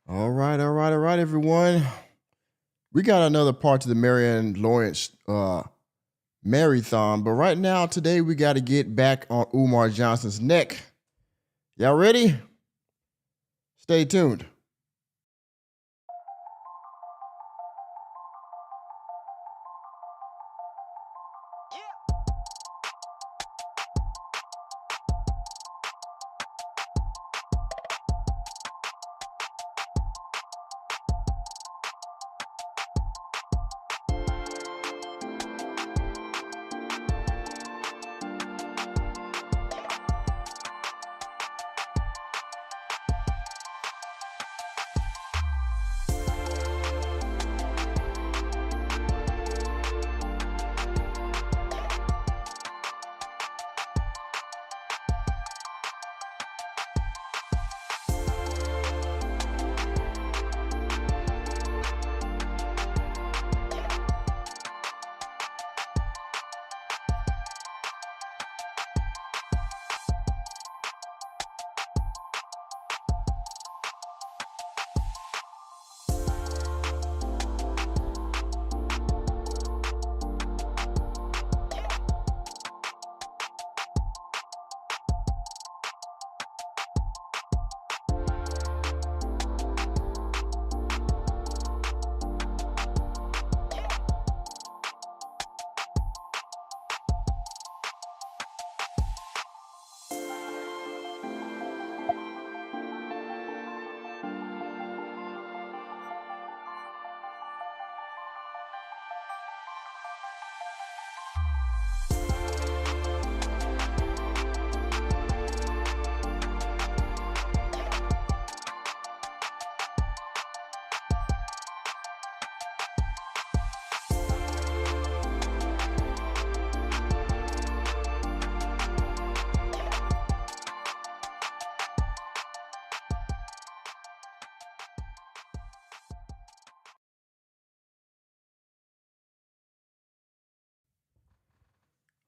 All right, everyone. We got another part to the Marianne Lawrence marathon, but right now, today, we got to get back on Umar Johnson's neck. Y'all ready? Stay tuned.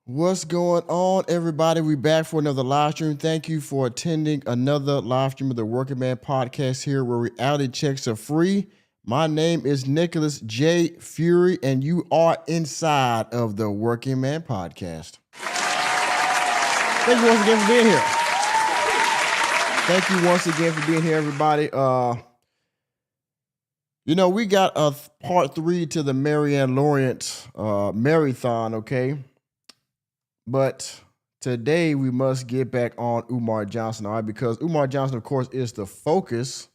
What's going on, everybody? We back for another live stream. Thank you for attending another live stream of the Working Man Podcast here, where reality checks are free. My name is Nicholas J. Fury, and you are inside of the Working Man Podcast. Thank you once again for being here. Thank you once again for being here, everybody. We got a part 3 to the Marianne Lawrence marathon, okay? But today we must get back on Umar Johnson, all right? Because Umar Johnson, of course, is the focus.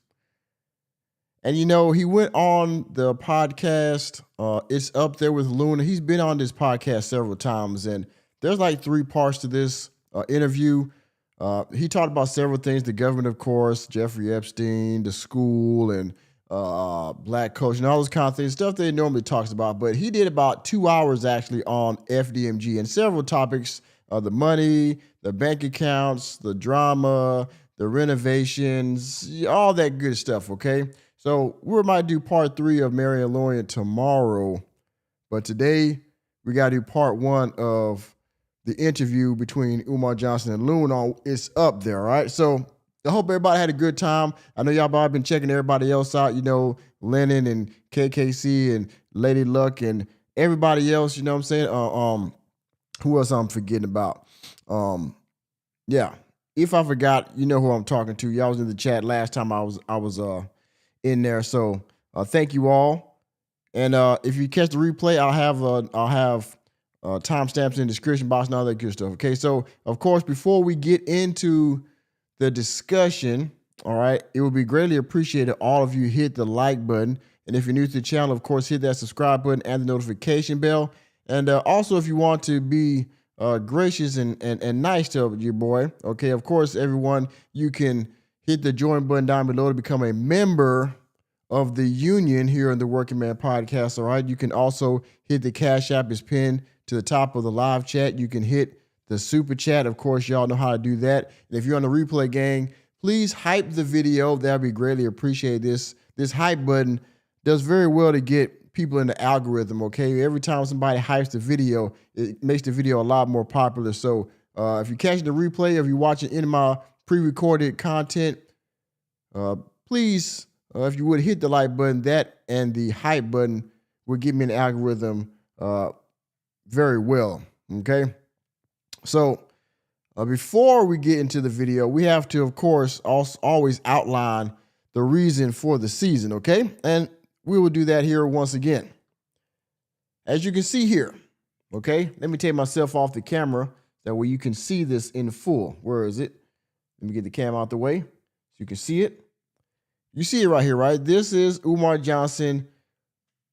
And, he went on the podcast. It's up there with Loon. He's been on this podcast several times. And there's like 3 parts to this interview. He talked about several things. The government, of course, Jeffrey Epstein, the school, and black coach, and all those kind of things, stuff that he normally talks about. But he did about 2 hours actually on FDMG and several topics, the money, the bank accounts, the drama, the renovations, all that good stuff, okay? So we might do part 3 of Marianne Lawrence tomorrow, but today we got to do part 1 of the interview between Umar Johnson and Loon. It's up there, all right? So I hope everybody had a good time. I know y'all probably been checking everybody else out, Lennon and KKC and Lady Luck and everybody else, you know what I'm saying? Who else I'm forgetting about? Yeah. If I forgot, you know who I'm talking to. Y'all was in the chat last time I was in there. So thank you all. And if you catch the replay, I'll have timestamps in the description box and all that good stuff. Okay. So of course, before we get into the discussion, all right, it would be greatly appreciated all of you hit the like button. And if you're new to the channel, of course, hit that subscribe button and the notification bell. And also, if you want to be gracious and nice to your boy, okay, of course, everyone, you can hit the join button down below to become a member of the union here on the Working Man Podcast, all right? You can also hit the Cashapp is pinned to the top of the live chat. You can hit the super chat. Of course, y'all know how to do that. And if you're on the replay gang, please hype the video. That'd be greatly appreciated. This hype button does very well to get people in the algorithm, okay? Every time somebody hypes the video, it makes the video a lot more popular. So if you're catching the replay, if you're watching any of my pre-recorded content, please if you would hit the like button, that and the hype button will give me an algorithm very well. Okay. So before we get into the video, we have to, of course, also always outline the reason for the season. Okay. And we will do that here once again. As you can see here. Okay. Let me take myself off the camera. That way you can see this in full. Where is it? Let me get the cam out the way so you can see it. You see it right here, right? This is Umar Johnson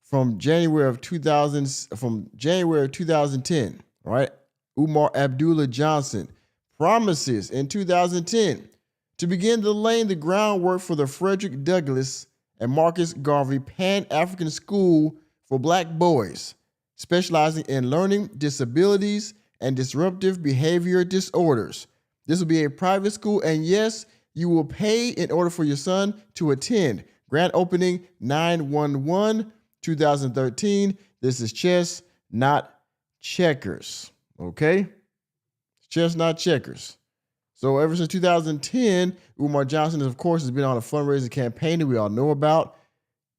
from January of 2010, right? Umar Abdullah Johnson promises in 2010 to begin to lay the groundwork for the Frederick Douglass and Marcus Garvey Pan-African School for Black boys, specializing in learning disabilities and disruptive behavior disorders. This will be a private school, and yes, you will pay in order for your son to attend. Grand opening 9/11/2013. This is chess, not checkers. Okay? Chess, not checkers. So ever since 2010, Umar Johnson, of course, has been on a fundraising campaign that we all know about.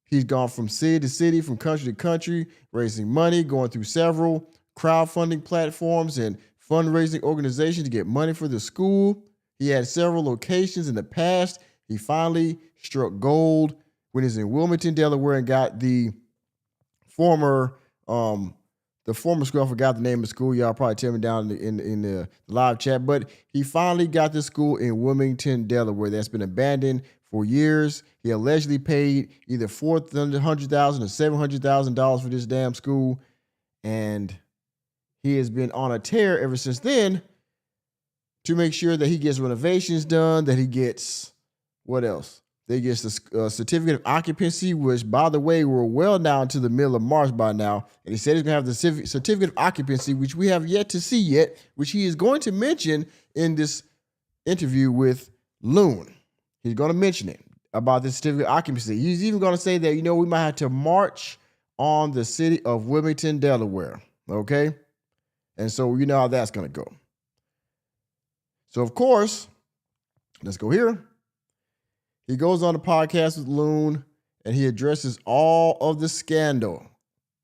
He's gone from city to city, from country to country, raising money, going through several crowdfunding platforms and fundraising organizations to get money for the school. He had several locations in the past. He finally struck gold when he's in Wilmington, Delaware, and got the former school. I forgot the name of the school. Y'all probably tell me down in the live chat. But he finally got the school in Wilmington, Delaware. That's been abandoned for years. He allegedly paid either $400,000 or $700,000 for this damn school, and he has been on a tear ever since then to make sure that he gets renovations done, that he gets, what else? They get the certificate of occupancy, which, by the way, we're well down to the middle of March by now. And he said he's going to have the certificate of occupancy, which we have yet to see yet, which he is going to mention in this interview with Loon. He's going to mention it about the certificate of occupancy. He's even going to say that, we might have to march on the city of Wilmington, Delaware. Okay? And so you know how that's going to go. So, of course, let's go here. He goes on the podcast with Loon, and he addresses all of the scandal.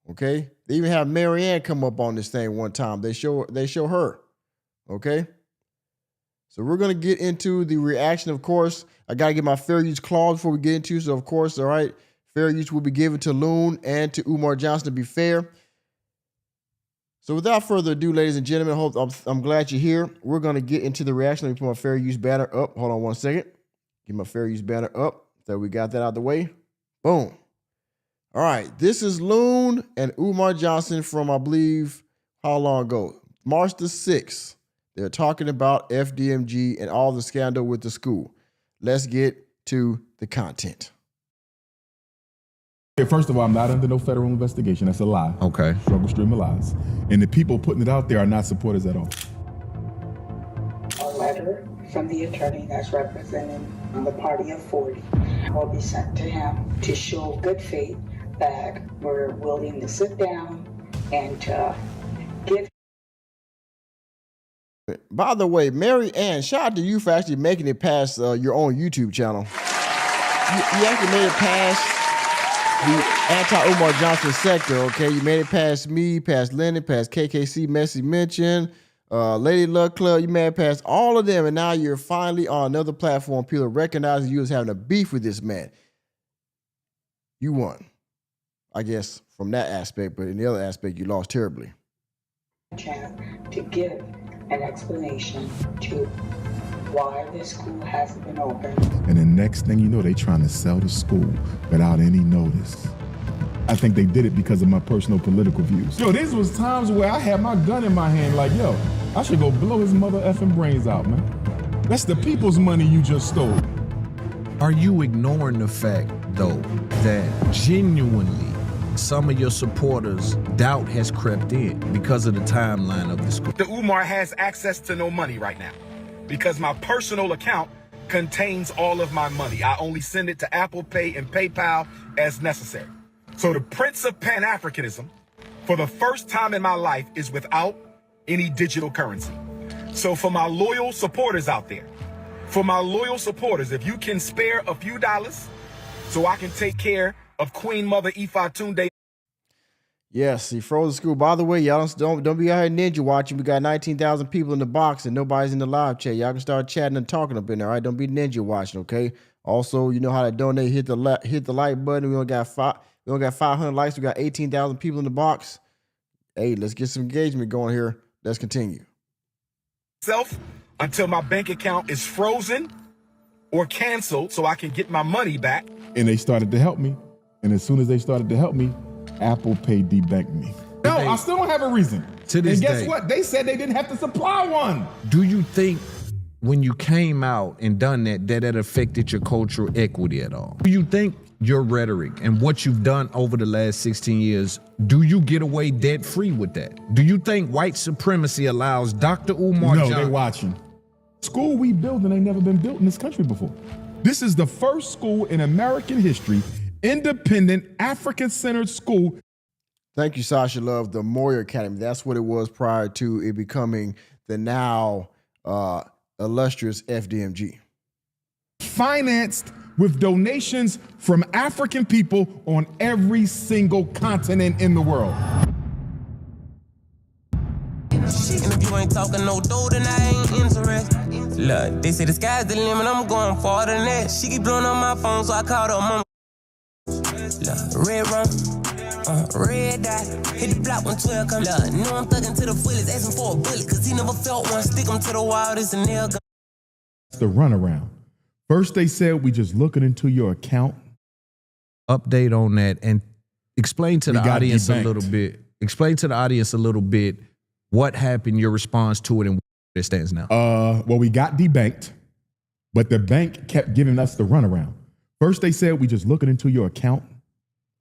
Okay? They even have Marianne come up on this thing one time. They show her. Okay? So we're going to get into the reaction. Of course, I got to get my fair use clause before we get into. So, of course, all right, fair use will be given to Loon and to Umar Johnson to be fair. So without further ado, ladies and gentlemen, I'm glad you're here. We're going to get into the reaction. Let me put my fair use banner up. Hold on one second. Get my fair use banner up. So we got that out of the way. Boom. All right. This is Loon and Umar Johnson from, I believe, how long ago? March the 6th. They're talking about FDMG and all the scandal with the school. Let's get to the content. First of all, I'm not under no federal investigation. That's a lie. Okay. Struggle stream of lies. And the people putting it out there are not supporters at all. A letter from the attorney that's representing the party of 40 will be sent to him to show good faith that we're willing to sit down and to give. By the way, Mary Ann, shout out to you for actually making it past your own YouTube channel. You actually made it past the anti-Umar Johnson sector, okay? You made it past me, past Lennon, past KKC Messy Mention, Lady Luck Club. You made it past all of them, and now you're finally on another platform. People are recognizing you as having a beef with this man. You won, I guess, from that aspect, but in the other aspect, you lost terribly. Chance to give an explanation to why this school hasn't been open. And the next thing you know, they trying to sell the school without any notice. I think they did it because of my personal political views. Yo, this was times where I had my gun in my hand like, yo, I should go blow his mother effing brains out, man. That's the people's money you just stole. Are you ignoring the fact, though, that genuinely some of your supporters' doubt has crept in because of the timeline of the school? The Umar has access to no money right now because my personal account contains all of my money. I only send it to Apple Pay and PayPal as necessary. So the Prince of Pan-Africanism, for the first time in my life, is without any digital currency. So for my loyal supporters out there, if you can spare a few dollars so I can take care of Queen Mother Ifatunde. Yes, he froze the school. By the way, y'all don't be out here ninja watching. We got 19,000 people in the box and nobody's in the live chat. Y'all can start chatting and talking up in there. All right, don't be ninja watching. Okay. Also, you know how to donate. Hit the like button. We only got 500 likes. We got 18,000 people in the box. Hey, let's get some engagement going here. Let's continue. Until my bank account is frozen or canceled, so I can get my money back. And they started to help me. And as soon as they started to help me, Apple Pay debanked me. No, I still don't have a reason. To this and guess day, what? They said they didn't have to supply one. do you think when you came out and done that affected your cultural equity at all? Do you think your rhetoric and what you've done over the last 16 years, do you get away debt-free with that? Do you think white supremacy allows Dr. Umar Johnson? No, they watching. School we building ain't never been built in this country before. This is the first school in American history, independent, African-centered school. Thank you, Sasha Love. The Moyer Academy. That's what it was prior to it becoming the now illustrious FDMG. Financed with donations from African people on every single continent in the world. And if you ain't talking no dough, then I ain't interested. Look, they say the sky's the limit, I'm going farther than that. She keep blowing on my phone, so I called her mama. Look, red rum, red dot, hit the block when 12 come. Look, know I'm thugging to the fullest, asking for a bullet, cause he never felt one. Stick him to the wall, this a nail gun. The runaround. First they said we just looking into your account. Update on that and explain to the got audience debanked. a little bit. Explain to the audience a little bit what happened, your response to it, and where it stands now. Well, we got debanked, but the bank kept giving us the runaround. First they said we just looking into your account.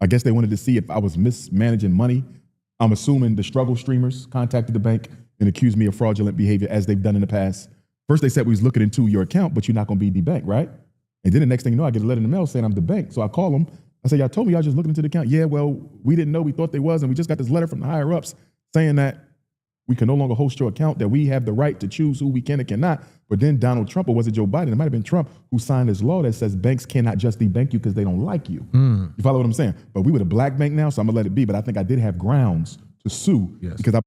I guess they wanted to see if I was mismanaging money. I'm assuming the struggle streamers contacted the bank and accused me of fraudulent behavior as they've done in the past. First they said we was looking into your account, but you're not going to be debanked, right? And then the next thing you know, I get a letter in the mail saying I'm debanked. So I call them. I say, y'all told me y'all just looking into the account. Yeah, well, we didn't know. We thought they was, and we just got this letter from the higher ups saying that we can no longer host your account, that we have the right to choose who we can and cannot. But then Donald Trump, or was it Joe Biden? It might have been Trump who signed this law that says banks cannot just debank you because they don't like you. You follow what I'm saying? But we were the black bank now, so I'm gonna let it be. But I think I did have grounds to sue because I.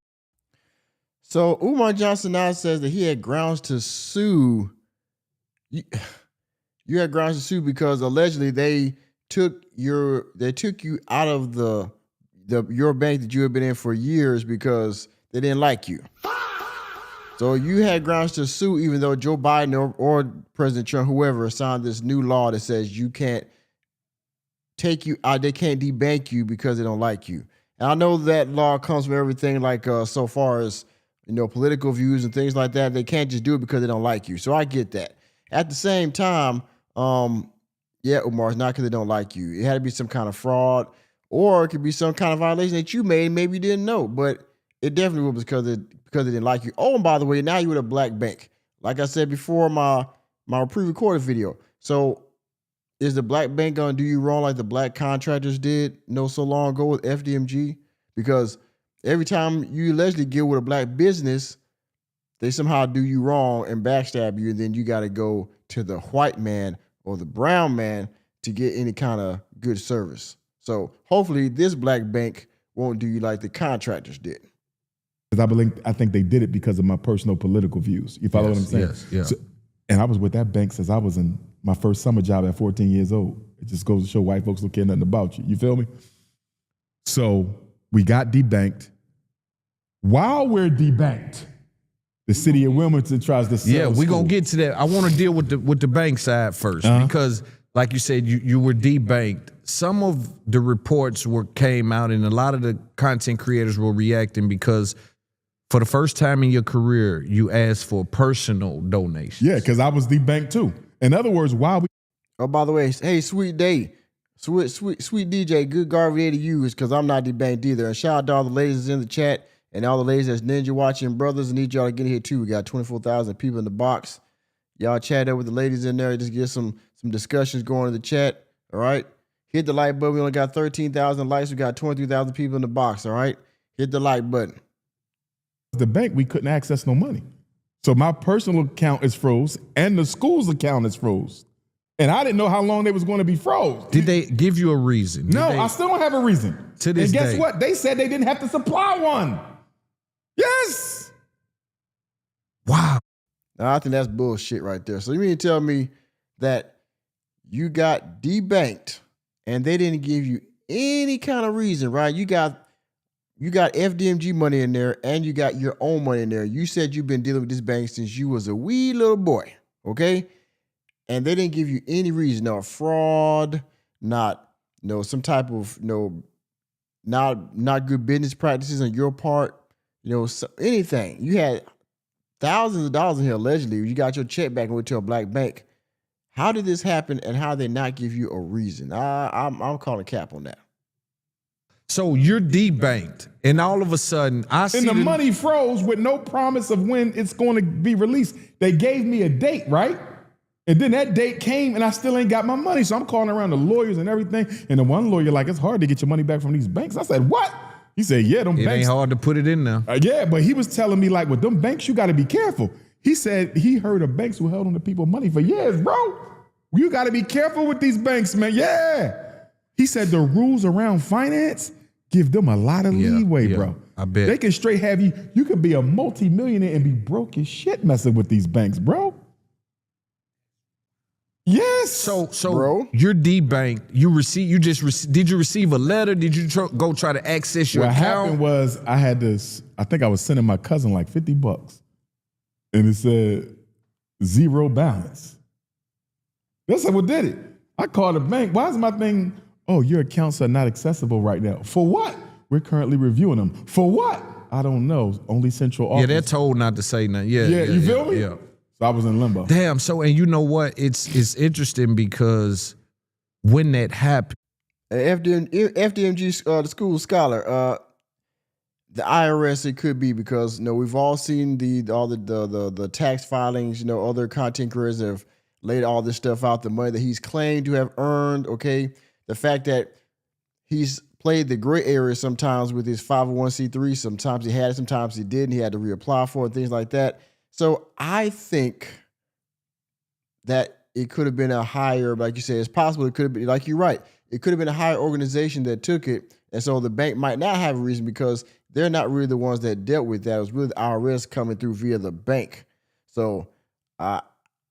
So Umar Johnson now says that he had grounds to sue. You had grounds to sue because allegedly they took you out of your bank that you had been in for years because they didn't like you. So you had grounds to sue, even though Joe Biden or President Trump, whoever, signed this new law that says you can't take you out, they can't debank you because they don't like you. And I know that law comes from everything like so far as, you know, political views and things like that. They can't just do it because they don't like you. So I get that. At the same time, yeah, Umar, it's not because they don't like you. It had to be some kind of fraud, or it could be some kind of violation that you made, maybe you didn't know, but it definitely was because they didn't like you. Oh, and by the way, now you're with a black bank. Like I said before, my pre-recorded video. So is the black bank gonna do you wrong like the black contractors did so long ago with FDMG? Because every time you allegedly deal with a black business, they somehow do you wrong and backstab you, and then you got to go to the white man or the brown man to get any kind of good service. So hopefully this black bank won't do you like the contractors did. Because I think they did it because of my personal political views. You follow what I'm saying? Yes, yeah. So, and I was with that bank since I was in my first summer job at 14 years old. It just goes to show white folks don't care nothing about you. You feel me? So we got debanked. While we're debanked, the city of Wilmington tries to sell. Yeah, we're school. gonna get to that. I want to deal with the bank side first because, like you said, you were debanked. Some of the reports came out, and a lot of the content creators were reacting because for the first time in your career, you asked for personal donations. Yeah, because I was debanked too. In other words, while we. Oh, by the way, hey, sweet DJ, good Garvey to you is because I'm not debanked either. And shout out to all the ladies in the chat and all the ladies that's ninja watching brothers. I need y'all to get here too. We got 24,000 people in the box. Y'all chat up with the ladies in there. Just get some discussions going in the chat. All right. Hit the like button. We only got 13,000 likes. We got 23,000 people in the box. All right. Hit the like button. The bank, we couldn't access no money. So my personal account is froze and the school's account is froze. And I didn't know how long they was going to be froze. Did they give you a reason? No, I still don't have a reason. To this and guess day. what? They said they didn't have to supply one. Yes. Wow. Now, I think that's bullshit right there. So you mean to tell me that you got debanked and they didn't give you any kind of reason, right? You got FDMG money in there and you got your own money in there. You said you've been dealing with this bank since you was a wee little boy, okay? And they didn't give you any reason, no fraud, not some type of not good business practices on your part, anything. You had thousands of dollars in here allegedly. You got your check back and went to a black bank. How did this happen, and how did they not give you a reason? I'm calling cap on that. So you're debanked, and all of a sudden, And the money froze with no promise of when it's going to be released. They gave me a date, right? And then that date came, and I still ain't got my money. So I'm calling around the lawyers and everything. And the one lawyer like, it's hard to get your money back from these banks. I said, what? He said, yeah, them It banks. ain't hard to put it in there. Yeah, but he was telling me, like, with them banks, you got to be careful. He said he heard of banks who held on to people's money for years, bro. You got to be careful with these banks, man. Yeah. He said the rules around finance give them a lot of leeway, bro. I bet. They can straight have you. You could be a multimillionaire and be broke as shit messing with these banks, bro. Yes. So Bro. you're debanked. Did you receive a letter? Did you go try to access your What account? happened was I think I was sending my cousin like $50. And it said zero balance. That's what did it. I called the bank. Why is my thing? Oh, your accounts are not accessible right now. For what? We're currently reviewing them. For what? I don't know. Only central office. Yeah, they're told not to say nothing. Yeah, You feel me? Yeah. So I was in limbo. Damn. So, and you know what? It's interesting because when that happened, FDMG, the school scholar, the IRS, it could be because we've all seen the tax filings. Other content creators have laid all this stuff out, the money that he's claimed to have earned. Okay, the fact that he's played the gray area sometimes with his 501c3. Sometimes he had it, sometimes he didn't. He had to reapply for it, things like that. So I think that it could have been a higher, like you said, it's possible it could have been, like you're right, it could have been a higher organization that took it. And so the bank might not have a reason because they're not really the ones that dealt with that. It was really the IRS coming through via the bank. So, I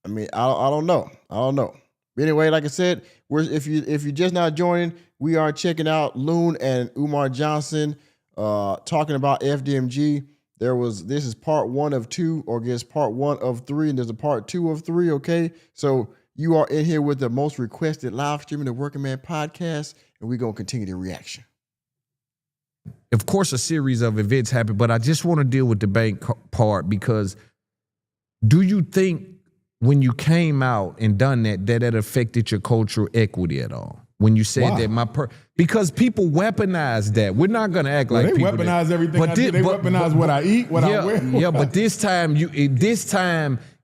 don't know. But anyway, like I said, if you're just not joining, we are checking out Loon and Umar Johnson talking about FDMG. This is part 1 of 2, or I guess part 1 of 3, and there's a part 2 of 3, okay? So you are in here with the most requested live streaming the Working Man podcast, and we're going to continue the reaction. of course, a series of events happened, but I just want to deal with the bank part because do you think when you came out and done that affected your cultural equity at all? When you said that because people weaponize that. We're not going to act like they people weaponize everything I do. They weaponize what I eat, what I wear. Yeah, but this time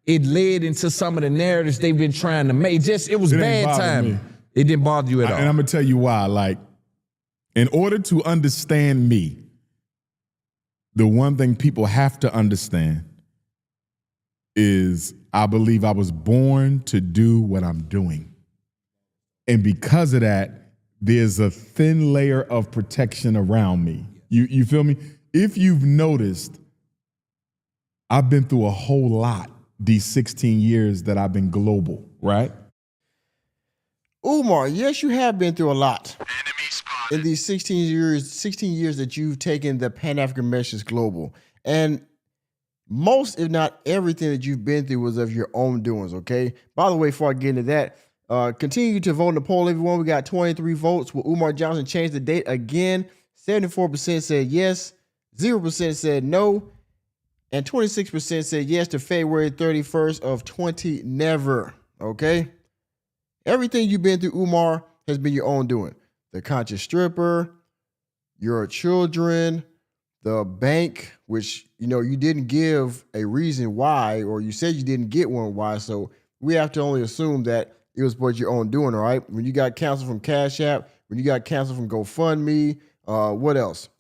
it led into some of the narratives they've been trying to make. It was bad timing. It didn't bother you at all. And I'm going to tell you why. Like, in order to understand me, the one thing people have to understand is I believe I was born to do what I'm doing. And because of that, there's a thin layer of protection around me. You feel me? If you've noticed, I've been through a whole lot these 16 years that I've been global, right? Umar, yes, you have been through a lot. In these 16 years that you've taken the Pan-African message global. And most, if not everything that you've been through was of your own doings, okay? By the way, before I get into that, continue to vote in the poll, everyone. We got 23 votes. Will Umar Johnson change the date again? 74% said yes, 0% said no, and 26% said yes to February 31st of 20 never, okay? Everything you've been through, Umar, has been your own doing. The conscious stripper, your children, the bank, which, you didn't give a reason why, or you said you didn't get one why, so we have to only assume that it was what your own doing, all right? When you got canceled from Cashapp, when you got canceled from GoFundMe, what else?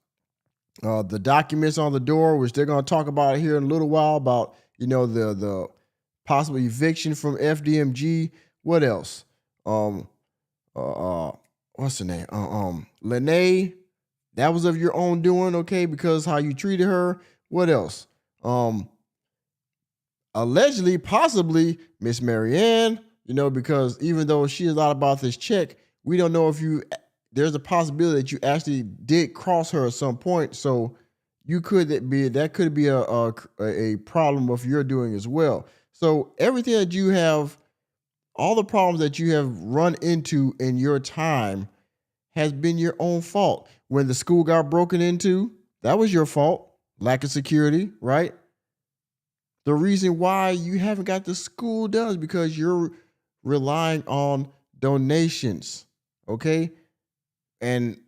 The documents on the door, which they're going to talk about here in a little while, about, the possible eviction from FDMG. What else? what's her name? Lene, that was of your own doing, okay, because how you treated her. What else? Allegedly, possibly Miss Marianne, because even though she is out about this check, we don't know if there's a possibility that you actually did cross her at some point. So that could be a problem of your doing as well. So everything that you have, all the problems that you have run into in your time has been your own fault. When the school got broken into, that was your fault. Lack of security, right? The reason why you haven't got the school done is because you're relying on donations, okay? And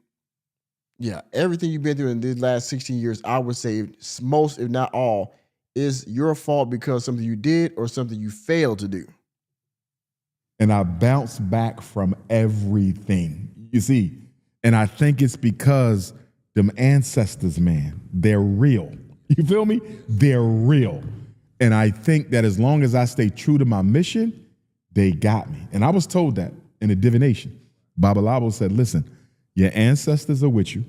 yeah, everything you've been through in these last 16 years, I would say most, if not all, is your fault because something you did or something you failed to do. And I bounced back from everything, you see. And I think it's because them ancestors, man, they're real. You feel me? They're real. And I think that as long as I stay true to my mission, they got me. And I was told that in a divination. Babalabo said, listen, your ancestors are with you.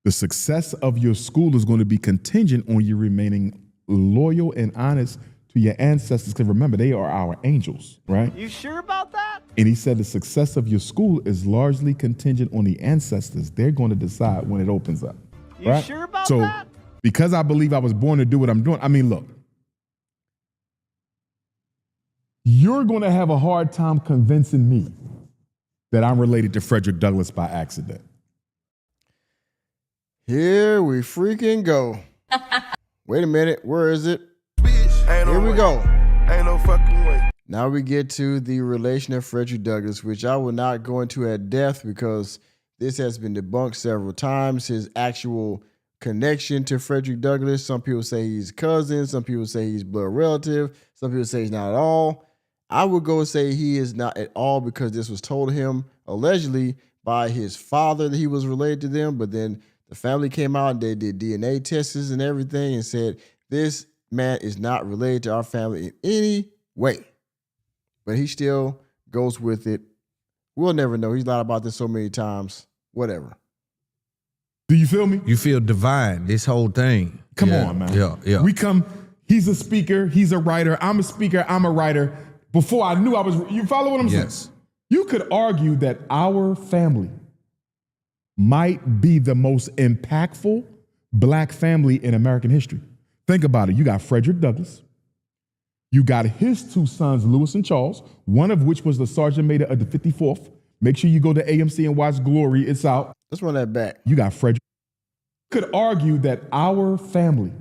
The success of your school is going to be contingent on you remaining loyal and honest to your ancestors. Because remember, they are our angels, right? You sure about that? And he said the success of your school is largely contingent on the ancestors. They're going to decide when it opens up. You right? sure about so, that? Because I believe I was born to do what I'm doing, I mean, look, you're going to have a hard time convincing me that I'm related to Frederick Douglass by accident. Here we freaking go. Wait a minute, where is it? Here we go. Ain't no fucking way. Now we get to the relation of Frederick Douglass, which I will not go into at depth because this has been debunked several times. His actual connection to Frederick Douglass. Some people say he's cousin. Some people say he's blood relative. Some people say he's not at all. I would go and say he is not at all because this was told to him allegedly by his father that he was related to them. But then the family came out and they did DNA tests and everything and said, this man is not related to our family in any way. But he still goes with it. We'll never know. He's lied about this so many times. Whatever. Do you feel me? You feel divine, this whole thing. Come on, man. Yeah. He's a speaker, he's a writer, I'm a speaker, I'm a writer. Before I knew I was, you follow what I'm saying? Yes. You could argue that our family might be the most impactful black family in American history. Think about it. You got Frederick Douglass. You got his two sons, Lewis and Charles, one of which was the Sergeant Major of the 54th. Make sure you go to AMC and watch Glory. It's out. Let's run that back. You got Frederick. You could argue that our family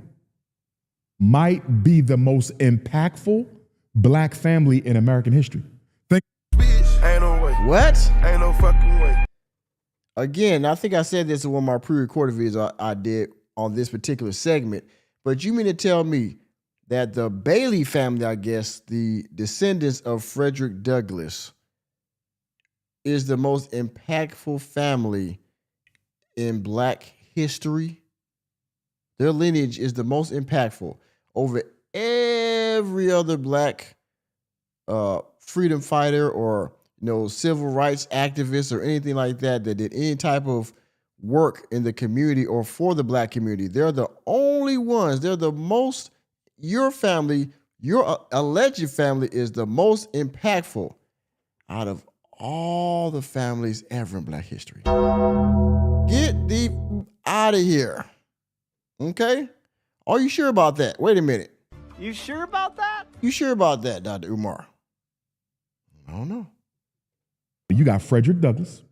might be the most impactful black family in American history. Ain't no way. What? Ain't no fucking way. Again, I think I said this in one of my pre-recorded videos I did on this particular segment, but you mean to tell me that the Bailey family, I guess, the descendants of Frederick Douglass, is the most impactful family in black history? Their lineage is the most impactful over every other black freedom fighter or civil rights activist or anything like that did any type of work in the community or for the black community. They're the only ones. They're the most, your family, your alleged family is the most impactful out of all the families ever in black history. Get the out of here. Okay? Are you sure about that? Wait a minute. You sure about that? You sure about that, Dr. Umar? I don't know. You got Frederick Douglass.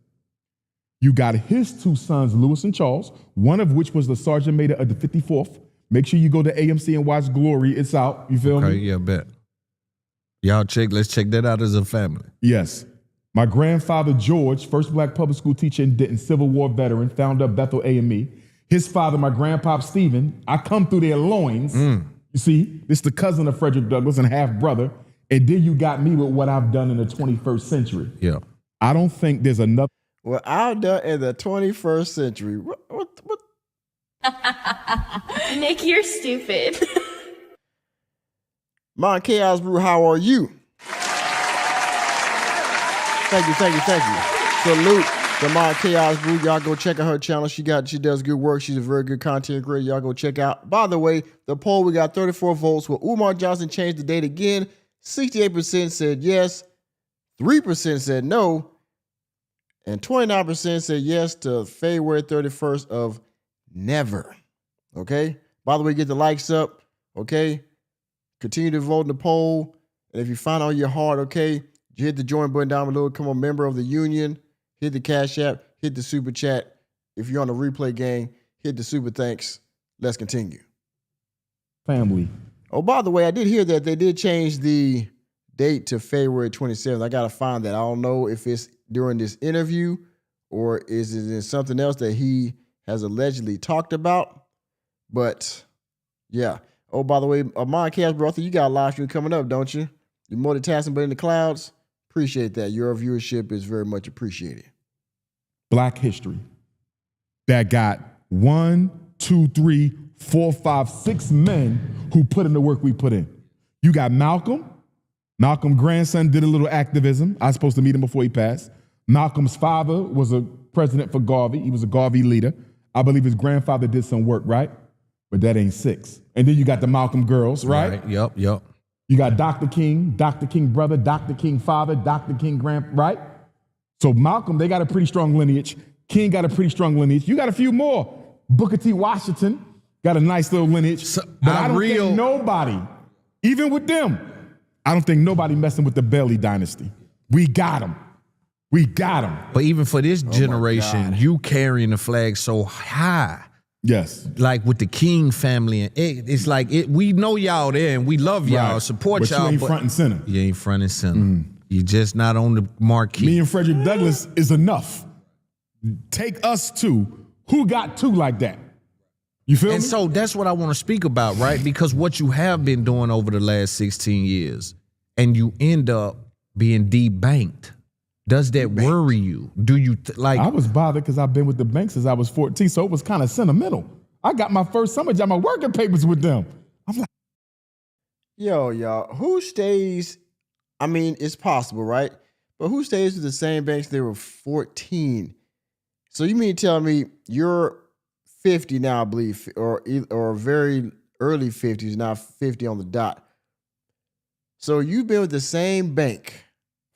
You got his two sons, Lewis and Charles, one of which was the Sergeant Major of the 54th. Make sure you go to AMC and watch Glory. It's out. You feel me? Okay, yeah, bet. Let's check that out as a family. Yes. My grandfather, George, first black public school teacher in Denton, Civil War veteran, founder of Bethel AME. His father, my grandpop, Stephen, I come through their loins. You see, this is the cousin of Frederick Douglass and half brother. And then you got me with what I've done in the 21st century. Yeah. I don't think there's another. What I've done in the 21st century. What? Nick, you're stupid. Mon Chaos Brew, how are you? Thank you. Salute to my Chaos Brew. Y'all go check out her channel. She does good work. She's a very good content creator. Y'all go check out. By the way, the poll, we got 34 votes. Will Umar Johnson change the date again? 68% said yes. 3% said no. And 29% said yes to February 31st of never. Okay? By the way, get the likes up. Okay? Continue to vote in the poll. And if you find on your heart, okay, you hit the join button down below. Become a member of the union. Hit the Cash App. Hit the Super Chat. If you're on the replay gang, hit the Super Thanks. Let's continue. Family. Oh, by the way, I did hear that they did change the date to February 27th. I got to find that. I don't know if it's during this interview or is it in something else that he has allegedly talked about. But, yeah. Oh, by the way, my Cash Brother, you got a live stream coming up, don't you? You're multitasking, but in the clouds. Appreciate that. Your viewership is very much appreciated. Black history that got 1, 2, 3, 4, 5, 6 men who put in the work we put in. You got Malcolm. Malcolm's grandson did a little activism. I was supposed to meet him before he passed. Malcolm's father was a president for Garvey. He was a Garvey leader. I believe his grandfather did some work, right? But that ain't 6. And then you got the Malcolm girls, right? Yep. You got Dr. King brother, Dr. King father, Dr. King right? So Malcolm, they got a pretty strong lineage. King got a pretty strong lineage. You got a few more. Booker T. Washington got a nice little lineage. But I don't think nobody, even with them, I don't think nobody messing with the Bailey dynasty. We got them. But even for this generation, you carrying the flag so high. Yes. Like with the King family. And it's like, we know y'all there and we love y'all, support but y'all. You ain't front and center. You ain't front and center. You just not on the marquee. Me and Frederick Douglass is enough. Take us two. Who got 2 like that? You feel me? And so that's what I want to speak about, right? Because what you have been doing over the last 16 years, and you end up being debanked. Does that worry you? Do you like? I was bothered because I've been with the bank since I was 14, so it was kind of sentimental. I got my first summer job, my working papers with them. I'm like, yo, y'all, who stays? I mean, it's possible, right? But who stays with the same banks they were 14? So you mean to tell me you're 50 now, I believe, or very early 50s, not 50 on the dot. So you've been with the same bank,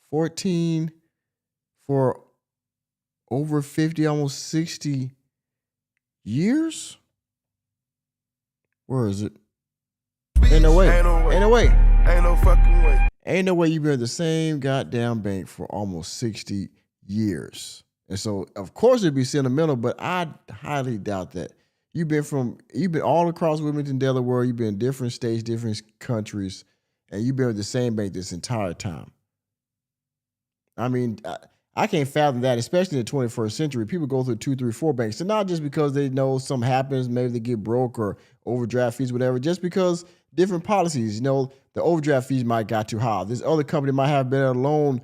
14 for over 50, almost 60 years? Where is it? Ain't no way. Ain't no way. Ain't no fucking way. Ain't no way you've been at the same goddamn bank for almost 60 years. And so, of course, it'd be sentimental, but I highly doubt that. You've been all across Wilmington, Delaware. You've been in different states, different countries, and you've been with the same bank this entire time. I mean, I can't fathom that, especially in the 21st century. People go through 2, 3, 4 banks, and not just because they know something happens, maybe they get broke or overdraft fees, whatever, just because different policies. You know, the overdraft fees might got too high. This other company might have better loan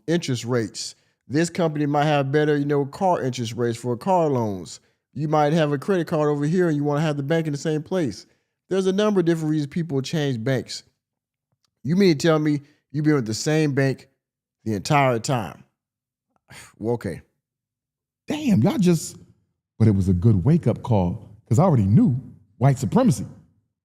interest rates. This company might have better, car interest rates for car loans. You might have a credit card over here and you want to have the bank in the same place. There's a number of different reasons people change banks. You mean to tell me you've been with the same bank the entire time? Well, okay. damn, y'all just, but it was a good wake-up call because I already knew white supremacy.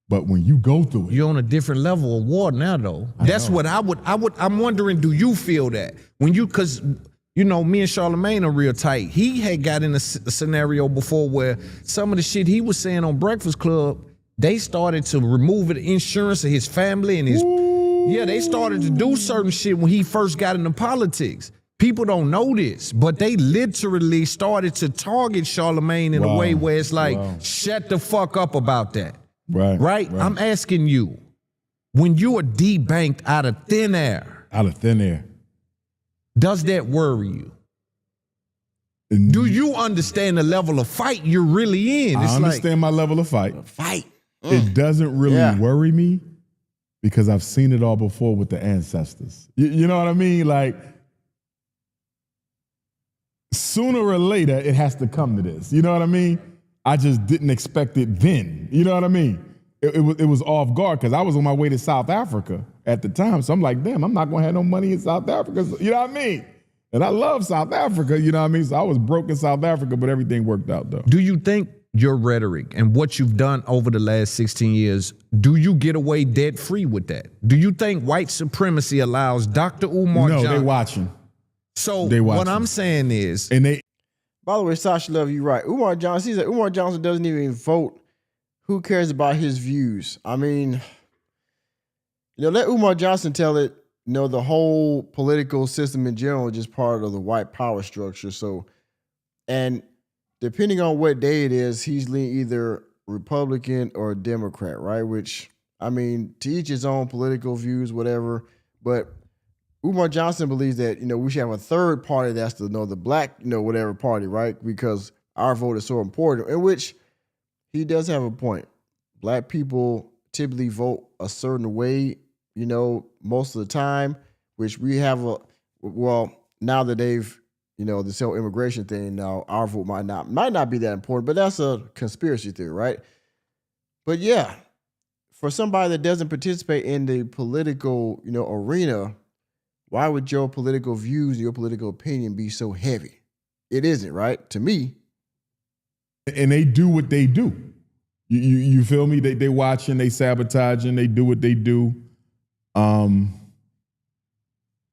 But when you go through it, you're on a different level of war now, though. That's what I'm wondering, do you feel that? When you, because, me and Charlemagne are real tight. He had got in a scenario before where some of the shit he was saying on Breakfast Club, they started to remove the insurance of his family and his, they started to do certain shit when he first got into politics. People don't know this, but they literally started to target Charlemagne in a way where it's like, shut the fuck up about that. Right? I'm asking you, when you are debanked out of thin air. Does that worry you? Do you understand the level of fight you're really in? I understand my level of fight. It doesn't really worry me because I've seen it all before with the ancestors. You know what I mean? Like, sooner or later, it has to come to this. You know what I mean? I just didn't expect it then. You know what I mean? It was off guard because I was on my way to South Africa at the time. So I'm like, damn, I'm not going to have no money in South Africa. You know what I mean? And I love South Africa, you know what I mean? So I was broke in South Africa, but everything worked out though. Do you think your rhetoric and what you've done over the last 16 years, do you get away debt free with that? Do you think white supremacy allows Dr. Umar Johnson? No, they watching. So They what watching. I'm saying is, And they By the way, Sasha Love, you right. Umar Johnson, he said Umar Johnson doesn't even vote. Who cares about his views? I mean, let Umar Johnson tell it. The whole political system in general is just part of the white power structure. So, and depending on what day it is, he's leaning either Republican or Democrat, right? Which, I mean, to each his own political views, whatever. But Umar Johnson believes that, we should have a third party that's the black, whatever party, right? Because our vote is so important, in which he does have a point. Black people typically vote a certain way, most of the time, which we have now that they've, this whole immigration thing, now our vote might not be that important, but that's a conspiracy theory, right? But yeah, for somebody that doesn't participate in the political, arena, why would your political views, your political opinion be so heavy? It isn't, right? To me. And they do what they do. You feel me? They watching, they sabotaging, they do what they do.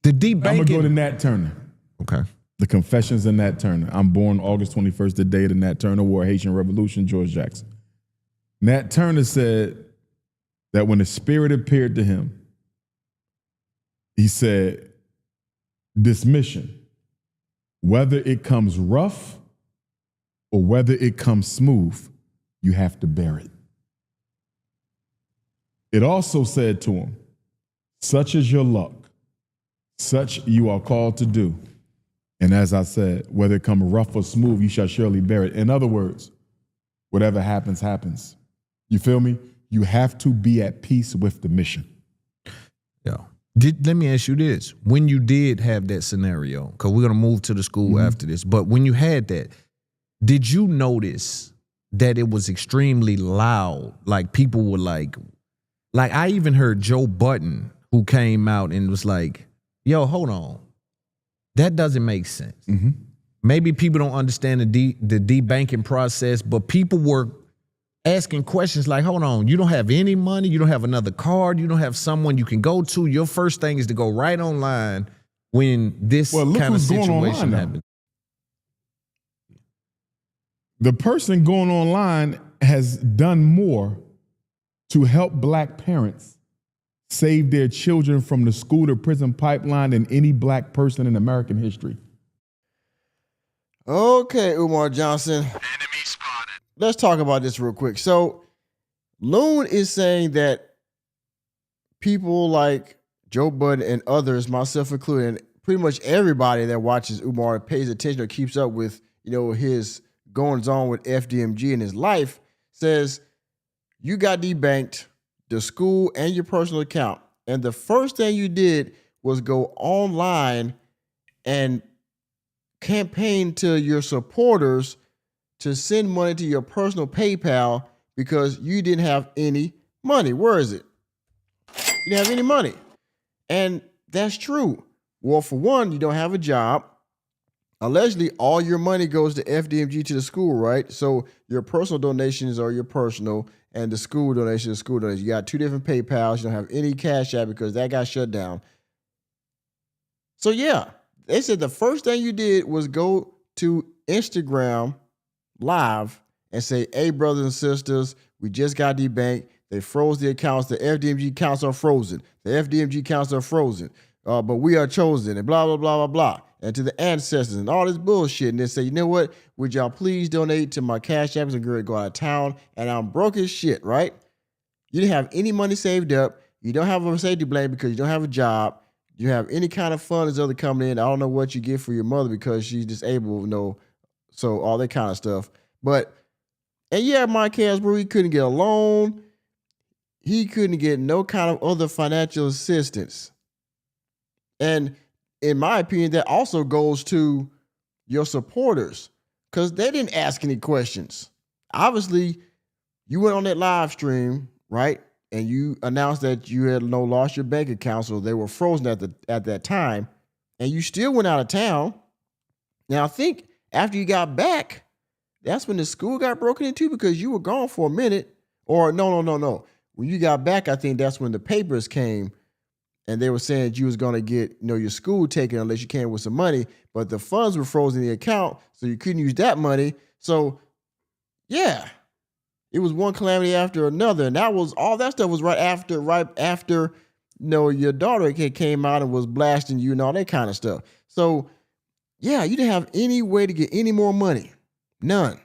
the debanking. I'm gonna go to Nat Turner. Okay. The Confessions of Nat Turner. I'm born August 21st, the day of the Nat Turner War, Haitian Revolution, George Jackson. Nat Turner said that when the Spirit appeared to him, he said, this mission, whether it comes rough or whether it comes smooth, you have to bear it. It also said to him, such is your luck, such you are called to do. And as I said, whether it come rough or smooth, you shall surely bear it. In other words, whatever happens, happens. You feel me? You have to be at peace with the mission. Yeah. Let me ask you this. When you did have that scenario, because we're going to move to the school after this, but when you had that, did you notice that it was extremely loud? Like people were like I even heard Joe Budden, who came out and was like, yo, hold on. That doesn't make sense. Mm-hmm. Maybe people don't understand the debanking process, but people were asking questions like, hold on, you don't have any money, you don't have another card, you don't have someone you can go to. Your first thing is to go right online when this kind of situation happens. The person going online has done more to help black parents save their children from the school to prison pipeline than any black person in American history. Okay, Umar Johnson. Enemy spotted. Let's talk about this real quick. So, Loon is saying that people like Joe Budden and others, myself included, and pretty much everybody that watches Umar, pays attention or keeps up with, his goings on with FDMG in his life, says you got debanked, the school and your personal account. And the first thing you did was go online and campaign to your supporters to send money to your personal PayPal because you didn't have any money. Where is it? You didn't have any money. And that's true. Well, for one, you don't have a job. Allegedly, all your money goes to FDMG to the school, right? So your personal donations are your personal, and the school donation is school donation. You got two different PayPals. You don't have any Cashapp because that got shut down. So yeah, they said the first thing you did was go to Instagram Live and say, hey, brothers and sisters, we just got debanked. They froze the accounts. The FDMG accounts are frozen. The FDMG accounts are frozen. But we are chosen and blah, blah, blah, blah, blah. And to the ancestors and all this bullshit. And they say, you know what? Would y'all please donate to my Cash App? I'm going to go out of town and I'm broke as shit, right? You didn't have any money saved up. You don't have a safety blanket because you don't have a job. You have any kind of funds other coming in. I don't know what you get for your mother because she's disabled, so all that kind of stuff. But, and yeah, Mike Casper, he couldn't get a loan. He couldn't get no kind of other financial assistance. And in my opinion, that also goes to your supporters because they didn't ask any questions. Obviously, you went on that live stream, right? And you announced that you had lost your bank account, so they were frozen at that time. and you still went out of town. Now, I think after you got back, that's when the school got broken into because you were gone for a minute. Or no. When you got back, I think that's when the papers came and they were saying that you was going to get, your school taken unless you came with some money. But the funds were frozen in the account, so you couldn't use that money. So, yeah, it was one calamity after another. And all that stuff was right after, your daughter came out and was blasting you and all that kind of stuff. So, yeah, you didn't have any way to get any more money. None.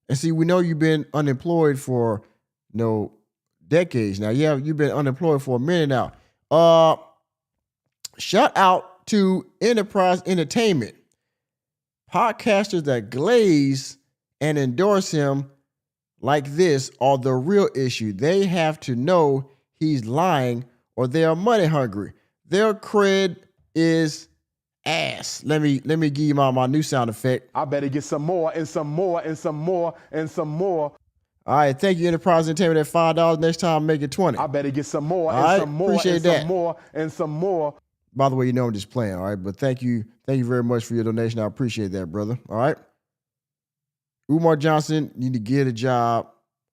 And see, we know you've been unemployed for decades now. Yeah, you've been unemployed for a minute now. Shout out to Enterprise Entertainment. Podcasters that glaze and endorse him like this are the real issue. They have to know he's lying or they are money hungry. Their cred is ass. Let me give you my new sound effect. I better get some more and some more and some more and some more. All right, thank you, Enterprise Entertainment, at $5. Next time, make it 20. I better get some more and some more appreciate and that. some more and some more. By the way, I'm just playing, all right? But thank you very much for your donation. I appreciate that, brother. All right. Umar Johnson, you need to get a job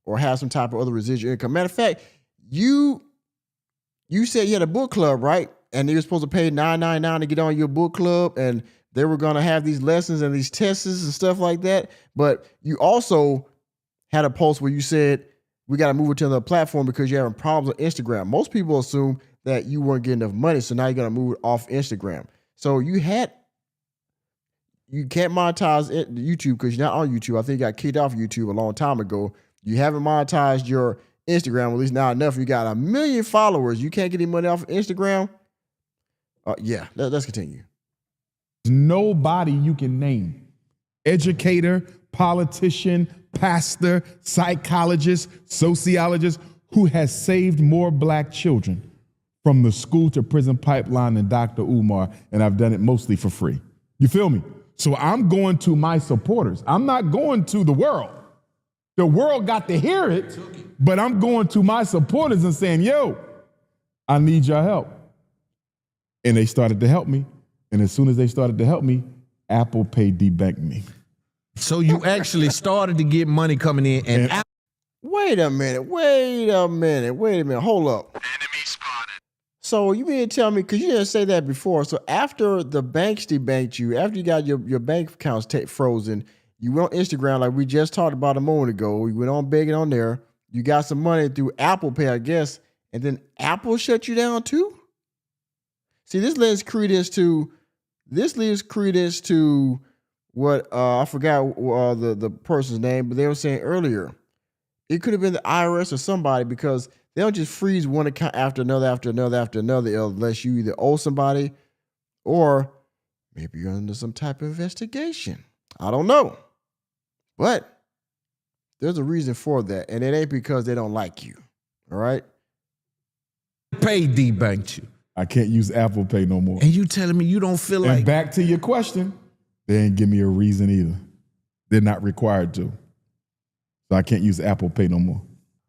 or have some type of other residual income. Matter of fact, you said you had a book club, right? And you were supposed to pay $9.99 to get on your book club, and they were going to have these lessons and these tests and stuff like that. But you also had a post where you said, we got to move it to another platform because you're having problems with Instagram. Most people assume that you weren't getting enough money, so now you're going to move it off Instagram. So you can't monetize YouTube because you're not on YouTube. I think you got kicked off YouTube a long time ago. You haven't monetized your Instagram, at least not enough. You got 1 million followers. You can't get any money off of Instagram. Let's continue. Nobody you can name, educator, politician, pastor, psychologist, sociologist, who has saved more black children from the school to prison pipeline than Dr. Umar, and I've done it mostly for free. You feel me? So I'm going to my supporters. I'm not going to the world. The world got to hear it, but I'm going to my supporters and saying, yo, I need your help. And they started to help me. And as soon as they started to help me, Apple Pay debanked me. So you actually started to get money coming in and Wait a minute. Hold up. Enemy spotted. So you mean to tell me, because you didn't say that before, so after the banks debanked you, after you got your bank accounts frozen, you went on Instagram like we just talked about a moment ago. You went on begging on there. You got some money through Apple Pay, I guess, and then Apple shut you down too? See, this leaves credence to what I forgot the person's name, but they were saying earlier. It could have been the IRS or somebody, because they don't just freeze one account after another unless you either owe somebody or maybe you're under some type of investigation. I don't know. But there's a reason for that, and it ain't because they don't like you. All right? Pay debanked you. I can't use Apple Pay no more. And you telling me you don't feel and like... back to your question, they didn't give me a reason either. They're not required to. So I can't use Apple Pay no more.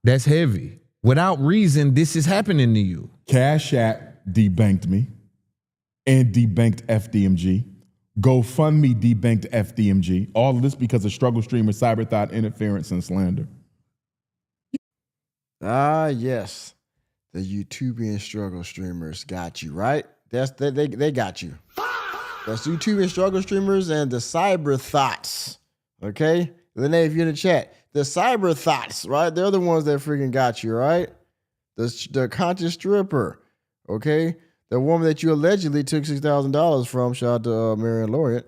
That's heavy. Without reason, this is happening to you. Cashapp debanked me and debanked FDMG. GoFundMe debanked FDMG. All of this because of struggle streamer, cyber thought, interference, and slander. Ah, yes. The YouTubian struggle streamers got you, right? They got you. That's YouTubian struggle streamers and the cyber thoughts. Okay? Lene, if you're in the chat, the cyber thoughts, right? They're the ones that freaking got you, right? The conscious stripper, okay? The woman that you allegedly took $6,000 from, shout out to Marianne Lawrence.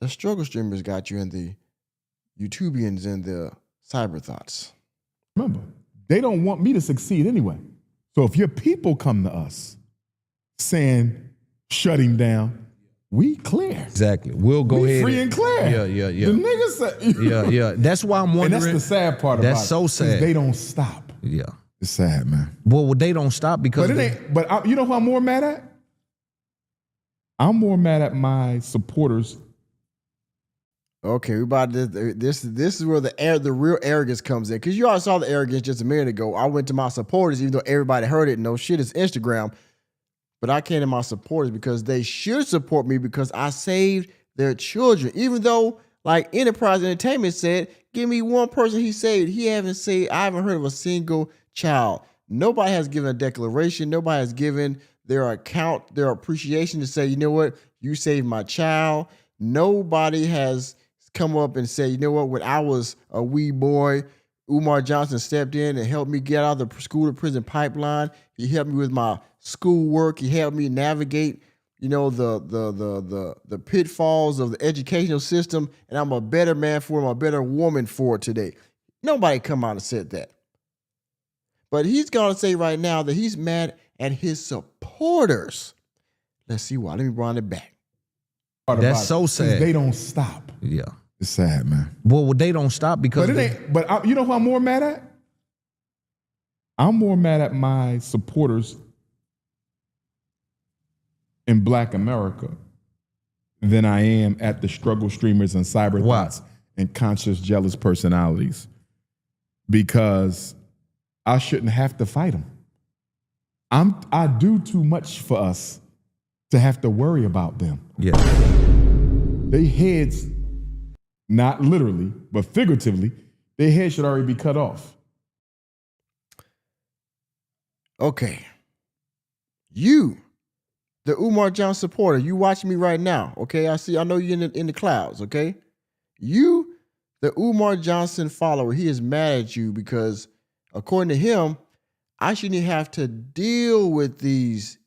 The struggle streamers got you, and the YouTubians and the cyber thoughts. Remember, they don't want me to succeed anyway. So if your people come to us saying, shut him down, we clear. Exactly. We'll go ahead. Free and clear. Yeah. The niggas say. Yeah. That's why I'm wondering. And that's the sad part about it. That's so sad. They don't stop. Yeah. It's sad, man. Well, they don't stop because. You know who I'm more mad at? I'm more mad at my supporters. Okay, we about to, this is where the real arrogance comes in, because you already saw the arrogance just a minute ago. I went to my supporters, even though everybody heard it. No shit, it's Instagram. but I can't to my supporters because they should support me because I saved their children. Even though, like Enterprise Entertainment said, give me one person he saved. I haven't heard of a single child. Nobody has given a declaration. Nobody has given their account, their appreciation to say, you know what, you saved my child. Nobody has come up and said, you know what, when I was a wee boy, Umar Johnson stepped in and helped me get out of the school to prison pipeline. He helped me with my schoolwork. He helped me navigate, the pitfalls of the educational system, and I'm a better man for him, a better woman for it today. Nobody come out and said that. But he's going to say right now that he's mad at his supporters. Let's see why. Let me run it back. That's so sad. They don't stop. Yeah. It's sad, man. Well, they don't stop because you know who I'm more mad at? I'm more mad at my supporters in Black America than I am at the struggle streamers and cyber thoughts and conscious jealous personalities, because I shouldn't have to fight them. I do too much for us to have to worry about them. Yeah. They heads, not literally, but figuratively, their heads should already be cut off. Okay. You, the Umar Johnson supporter, you watching me right now, okay? I know you're in the clouds, okay? You, the Umar Johnson follower, he is mad at you because, according to him, I shouldn't have to deal with these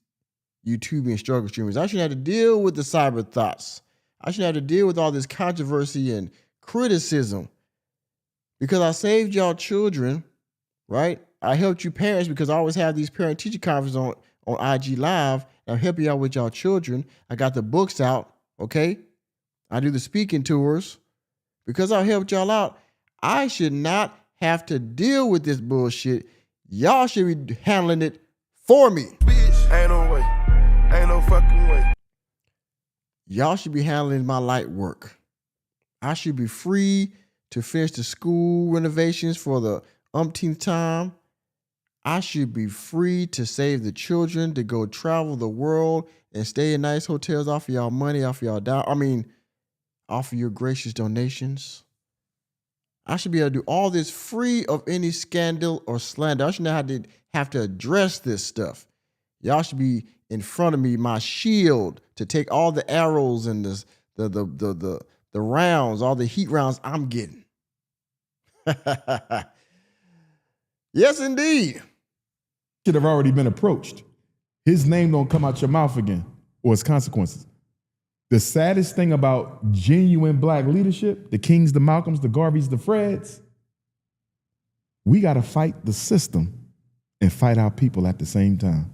YouTube and struggle streamers. I shouldn't have to deal with the cyber thoughts. I shouldn't have to deal with all this controversy and criticism because I saved y'all children, right? I helped you parents because I always have these parent-teacher conferences on IG Live. I'm helping y'all with y'all children. I got the books out, okay? I do the speaking tours. Because I helped y'all out, I should not have to deal with this bullshit. Y'all should be handling it for me. Bitch, ain't no way. Ain't no fucking way. Y'all should be handling my light work. I should be free to finish the school renovations for the umpteenth time. I should be free to save the children, to go travel the world and stay in nice hotels off of y'all money, off of y'all off of your gracious donations. I should be able to do all this free of any scandal or slander. I should not have to address this stuff. Y'all should be in front of me, my shield, to take all the arrows and the rounds, all the heat rounds I'm getting. Yes, indeed. Should have already been approached. His name don't come out your mouth again, or its consequences. The saddest thing about genuine Black leadership, the Kings, the Malcolms, the Garveys, the Freds, we got to fight the system and fight our people at the same time.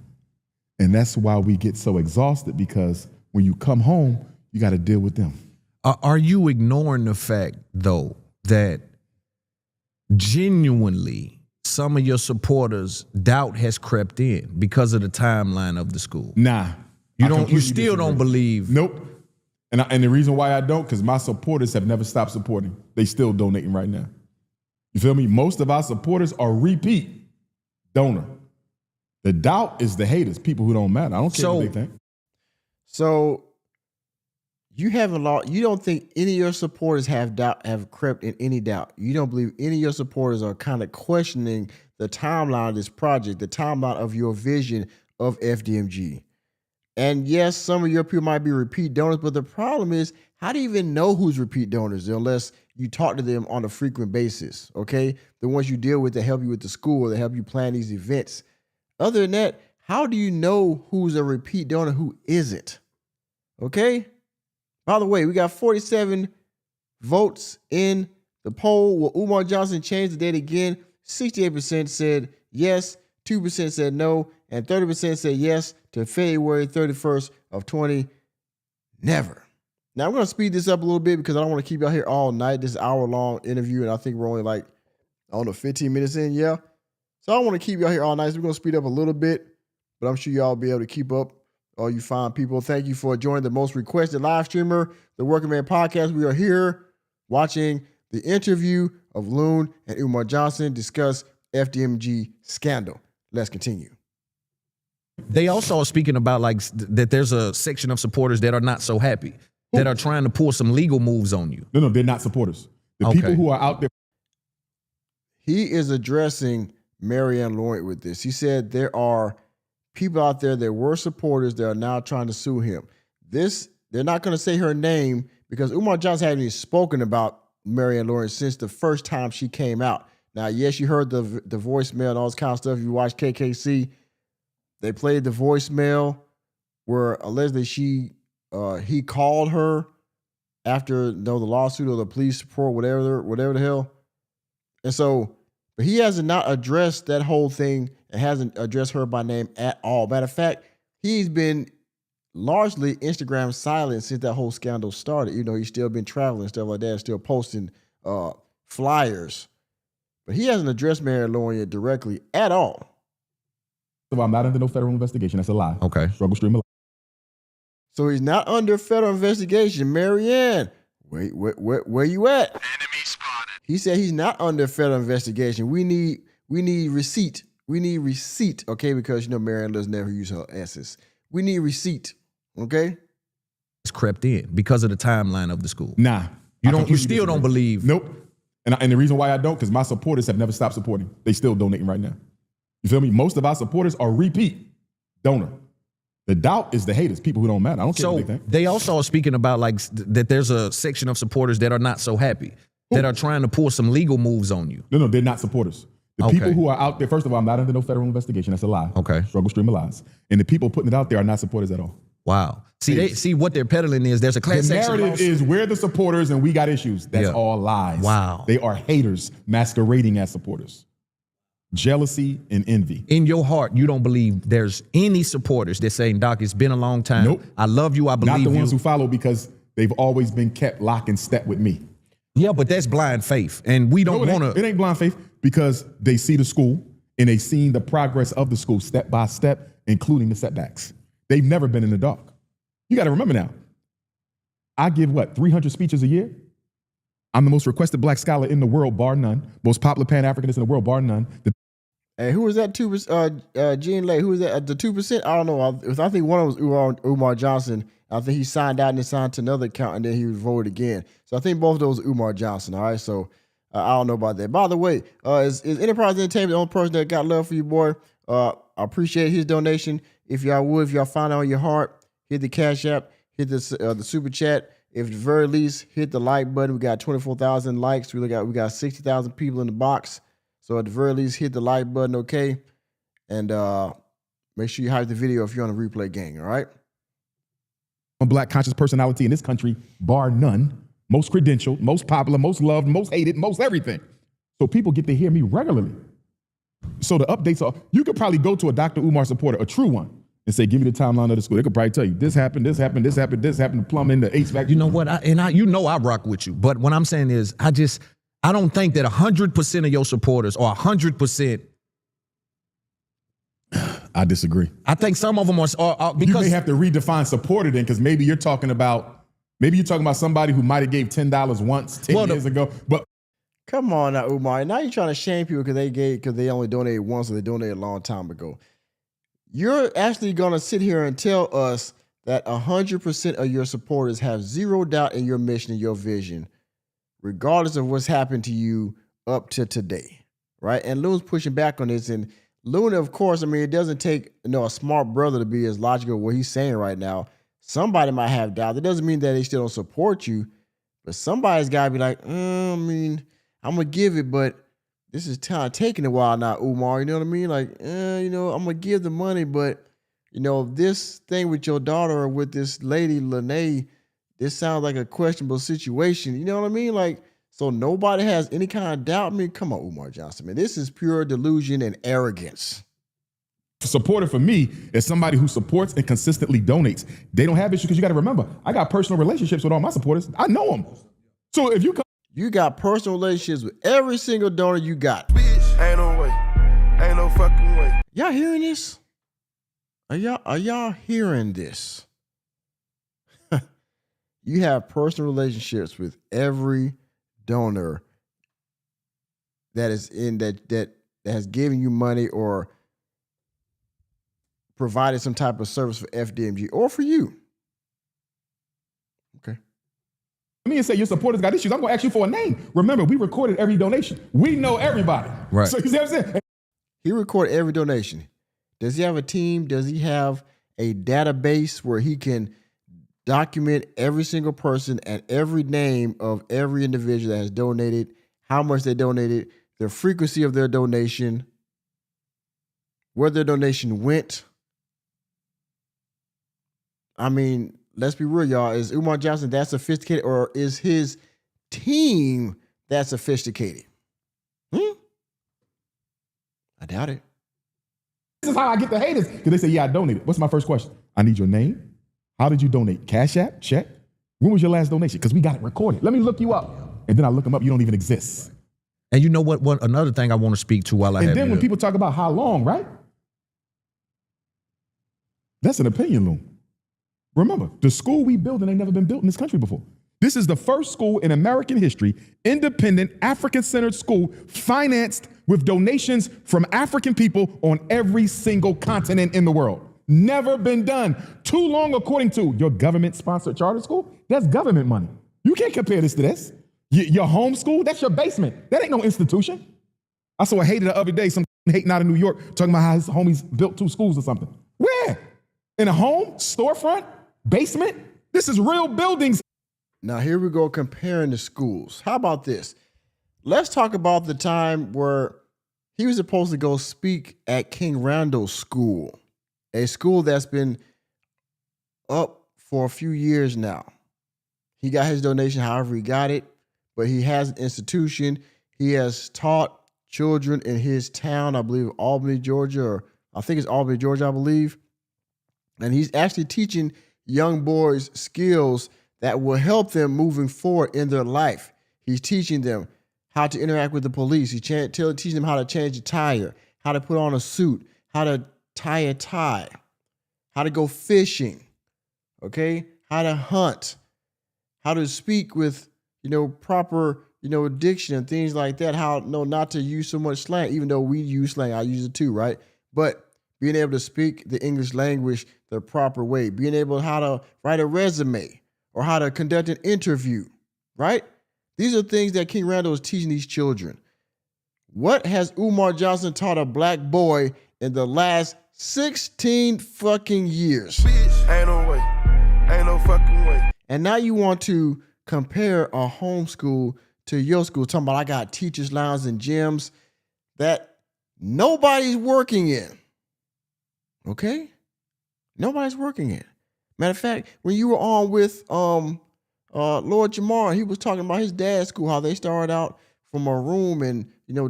And that's why we get so exhausted, because when you come home, you got to deal with them. Are you ignoring the fact, though, that genuinely some of your supporters, doubt has crept in because of the timeline of the school? Nah. You still don't believe? Nope. And the reason why I don't, because my supporters have never stopped supporting. They still donating right now. You feel me? Most of our supporters are repeat donor. The doubt is the haters, people who don't matter. I don't care what they think. So you don't think any of your supporters have crept in any doubt. You don't believe any of your supporters are kind of questioning the timeline of this project, the timeline of your vision of FDMG. And yes, some of your people might be repeat donors, but the problem is, how do you even know who's repeat donors unless you talk to them on a frequent basis, okay? The ones you deal with that help you with the school, that help you plan these events. Other than that, how do you know who's a repeat donor, who isn't? Okay? By the way, we got 47 votes in the poll. Will Umar Johnson change the date again? 68% said yes, 2% said no, and 30% said yes to February 31st of 20. Never. Now, I'm going to speed this up a little bit because I don't want to keep y'all here all night. This hour-long interview, and I think we're only 15 minutes in, yeah? So I don't want to keep y'all here all night, so we're going to speed up a little bit, but I'm sure y'all will be able to keep up, all you fine people. Thank you for joining the most requested live streamer, the Working Man Podcast. We are here watching the interview of Loon and Umar Johnson discuss FDMG scandal. Let's continue. They also are speaking about like that there's a section of supporters that are not so happy, that are trying to pull some legal moves on you. No, they're not supporters. The people who are out there. He is addressing Marianne Lawrence with this. He said there are people out there that were supporters that are now trying to sue him. They're not going to say her name because Umar Johnson hadn't even spoken about Marianne Lawrence since the first time she came out. Now, yes, you heard the voicemail and all this kind of stuff. You watched KKC. They played the voicemail where allegedly he called her after the lawsuit or the police report, whatever the hell. And so, but he hasn't not addressed that whole thing and hasn't addressed her by name at all. Matter of fact, he's been largely Instagram silent since that whole scandal started. You know, he's still been traveling and stuff like that, still posting flyers. But he hasn't addressed Marianne Lawrence directly at all. So I'm not under no federal investigation. That's a lie. Okay. Struggle stream of life. So he's not under federal investigation. Marianne, where you at? Enemy spotted. He said he's not under federal investigation. We need receipt. We need receipt, okay? Because, you know, Marianne does never use her S's. We need receipt, okay? It's crept in because of the timeline of the school. Nah. You still don't believe. Nope. And the reason why I don't, because my supporters have never stopped supporting. They still donating right now. You feel me? Most of our supporters are repeat donor. The doubt is the haters, people who don't matter. I don't care what they think. They also are speaking about like that there's a section of supporters that are not so happy, that are trying to pull some legal moves on you. No, they're not supporters. The people who are out there, first of all, I'm not under no federal investigation. That's a lie. Okay. Struggle stream of lies. And the people putting it out there are not supporters at all. Wow. See, what they're peddling is there's a class The action narrative lawsuit. is we're the supporters and we got issues. That's all lies. Wow. They are haters masquerading as supporters. Jealousy and envy. In your heart, you don't believe there's any supporters that saying, Doc, it's been a long time. Nope. I love you. I believe you. Not the ones who follow because they've always been kept lock and step with me. Yeah, but that's blind faith. And we don't want to. It ain't blind faith because they see the school and they seen the progress of the school step by step, including the setbacks. They've never been in the dark. You got to remember now, I give 300 speeches a year? I'm the most requested black scholar in the world, bar none. Most popular Pan-Africanist in the world, bar none. Hey, who was that 2%? Gene Lay, who was that? The 2%? I don't know. I think one of them was Umar Johnson. I think he signed out and then signed to another account and then he was voted again. So I think both of those are Umar Johnson, all right? So I don't know about that. By the way, is Enterprise Entertainment the only person that got love for you, boy? I appreciate his donation. If y'all find it on your heart, hit the Cash App, hit the Super Chat. If at the very least, hit the like button. We got 24,000 likes. We got 60,000 people in the box. So at the very least, hit the like button, okay? And make sure you hype the video if you're on the replay gang, all right? A black conscious personality in this country, bar none. Most credentialed, most popular, most loved, most hated, most everything. So people get to hear me regularly. So the updates are, you could probably go to a Dr. Umar supporter, a true one, and say, give me the timeline of the school. They could probably tell you, this happened, this happened, this happened, this happened, the plumbing, the HVAC. You know what? I rock with you. But what I'm saying is, I don't think that 100% of your supporters or 100%. I disagree. I think some of them are because you may have to redefine supporter then, because maybe you're talking about somebody who might have gave $10 once 10 years ago. But come on now, Umar. Now you're trying to shame people because they only donated once or they donated a long time ago. You're actually gonna sit here and tell us that 100% of your supporters have zero doubt in your mission and your vision, regardless of what's happened to you up to today, right? And Loon's pushing back on this, and Loon, of course, I mean, it doesn't take a smart brother to be as logical what he's saying right now. Somebody might have doubt. That doesn't mean that they still don't support you, but somebody's got to be like, I mean, I'm going to give it, but this is taking a while now, Umar. You know what I mean? Like, I'm going to give the money, but, this thing with your daughter or with this lady, Lene, this sounds like a questionable situation. You know what I mean? Like, so nobody has any kind of doubt. I mean, come on, Umar Johnson, man. This is pure delusion and arrogance. Supporter for me is somebody who supports and consistently donates. They don't have issues because you got to remember, I got personal relationships with all my supporters. I know them. So if you got personal relationships with every single donor you got. Bitch, ain't no way. Ain't no fucking way. Y'all hearing this? Are y'all hearing this? You have personal relationships with every donor that is in that has given you money or provided some type of service for FDMG or for you. Okay. Me and say your supporters got issues. I'm gonna ask you for a name. Remember, we recorded every donation. We know everybody. Right. So you see what I'm saying? He recorded every donation. Does he have a team? Does he have a database where he can document every single person and every name of every individual that has donated, how much they donated, the frequency of their donation, where their donation went? I mean, let's be real, y'all. Is Umar Johnson that sophisticated, or is his team that sophisticated? I doubt it. This is how I get the haters. Because they say, yeah, I donated. What's my first question? I need your name. How did you donate? Cash App? Check. When was your last donation? Because we got it recorded. Let me look you up. And then I look them up. You don't even exist. And you know what? Another thing I want to speak to while I have And then you when up. people talk about how long, right? That's an opinion, Loon. Remember, the school we building ain't never been built in this country before. This is the first school in American history, independent, African-centered school, financed with donations from African people on every single continent in the world. Never been done. Too long, according to your government-sponsored charter school. That's government money. You can't compare this to this. Your home school, that's your basement. That ain't no institution. I saw a hater the other day, some hating out of New York, talking about how his homies built 2 schools or something. Where? In a home? Storefront? Basement? This is real buildings. Now, here we go comparing the schools. How about this? Let's talk about the time where he was supposed to go speak at King Randall's school, a school that's been up for a few years now. He got his donation however he got it, but he has an institution. He has taught children in his town, I believe Albany, Georgia, or I think it's Albany, Georgia, I believe. And he's actually teaching young boys skills that will help them moving forward in their life. He's teaching them how to interact with the police. He's teaching them how to change a tire, how to put on a suit, how to tie a tie, how to go fishing, okay? How to hunt, how to speak with, proper, diction and things like that, how not to use so much slang, even though we use slang. I use it too, right? But being able to speak the English language the proper way, being able how to write a resume or how to conduct an interview, right? These are things that King Randall is teaching these children. What has Umar Johnson taught a black boy in the last 16 fucking years? Bitch, ain't no way. Ain't no fucking way. And now you want to compare a homeschool to your school, talking about I got teachers' lounges and gyms that nobody's working in. Okay? Nobody's working in. Matter of fact, when you were on with Lord Jamar, he was talking about his dad's school, how they started out from a room and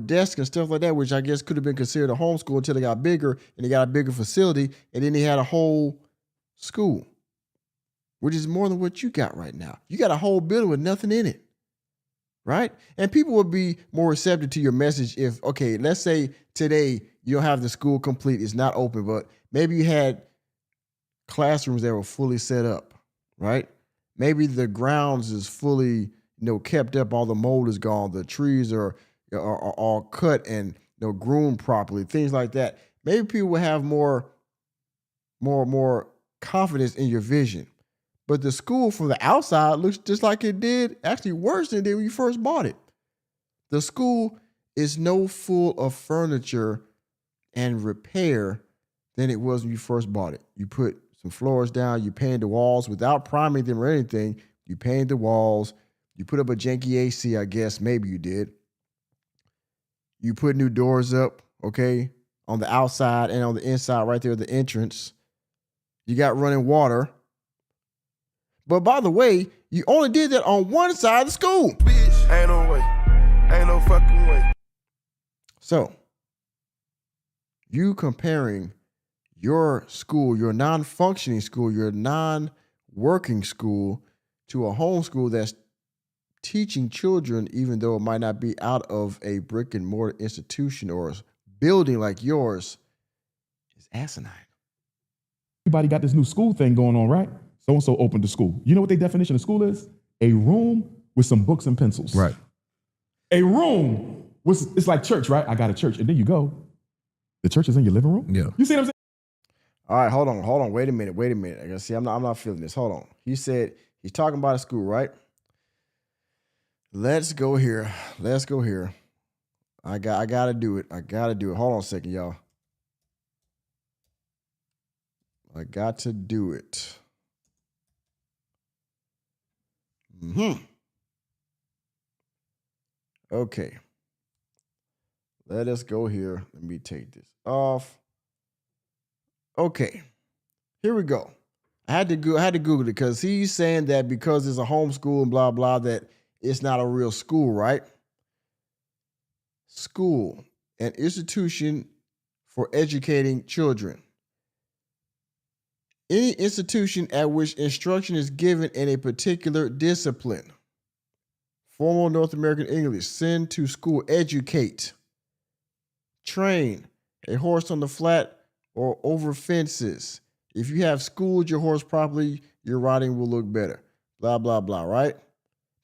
desk and stuff like that, which I guess could have been considered a homeschool until they got bigger and they got a bigger facility, and then they had a whole school, which is more than what you got right now. You got a whole building with nothing in it, right? And people would be more receptive to your message if, okay, let's say today you don't have the school complete, it's not open, but maybe you had classrooms that were fully set up, right? Maybe the grounds is fully, kept up, all the mold is gone, the trees are all cut and groomed properly, things like that. Maybe people will have more confidence in your vision. But the school from the outside looks just like it did, actually worse than it did when you first bought it. The school is no full of furniture and repair than it was when you first bought it. You put some floors down, you painted the walls without priming them or anything. You painted the walls, you put up a janky AC, I guess, maybe you did. You put new doors up, okay, on the outside and on the inside right there at the entrance. You got running water. But by the way, you only did that on one side of the school. Bitch, ain't no way. Ain't no fucking way. So, you comparing your school, your non-functioning school, your non-working school to a homeschool that's teaching children, even though it might not be out of a brick and mortar institution or a building like yours, is asinine. Everybody got this new school thing going on, right? So-and-so opened the school. You know what their definition of school is? A room with some books and pencils. Right. A room it's like church, right? I got a church. And then you go. The church is in your living room? Yeah. You see what I'm saying? All right, hold on. Wait a minute. I gotta see. I'm not feeling this. Hold on. He said he's talking about a school, right? Let's go here. I gotta do it. Hold on a second, y'all. I got to do it. Okay. Let us go here. Let me take this off. Okay. Here we go. I had to Google it because he's saying that because it's a homeschool and blah blah that it's not a real school, right? School, an institution for educating children. Any institution at which instruction is given in a particular discipline. Formal North American English. Send to school. Educate. Train. A horse on the flat or over fences. If you have schooled your horse properly, your riding will look better. Blah, blah, blah, right?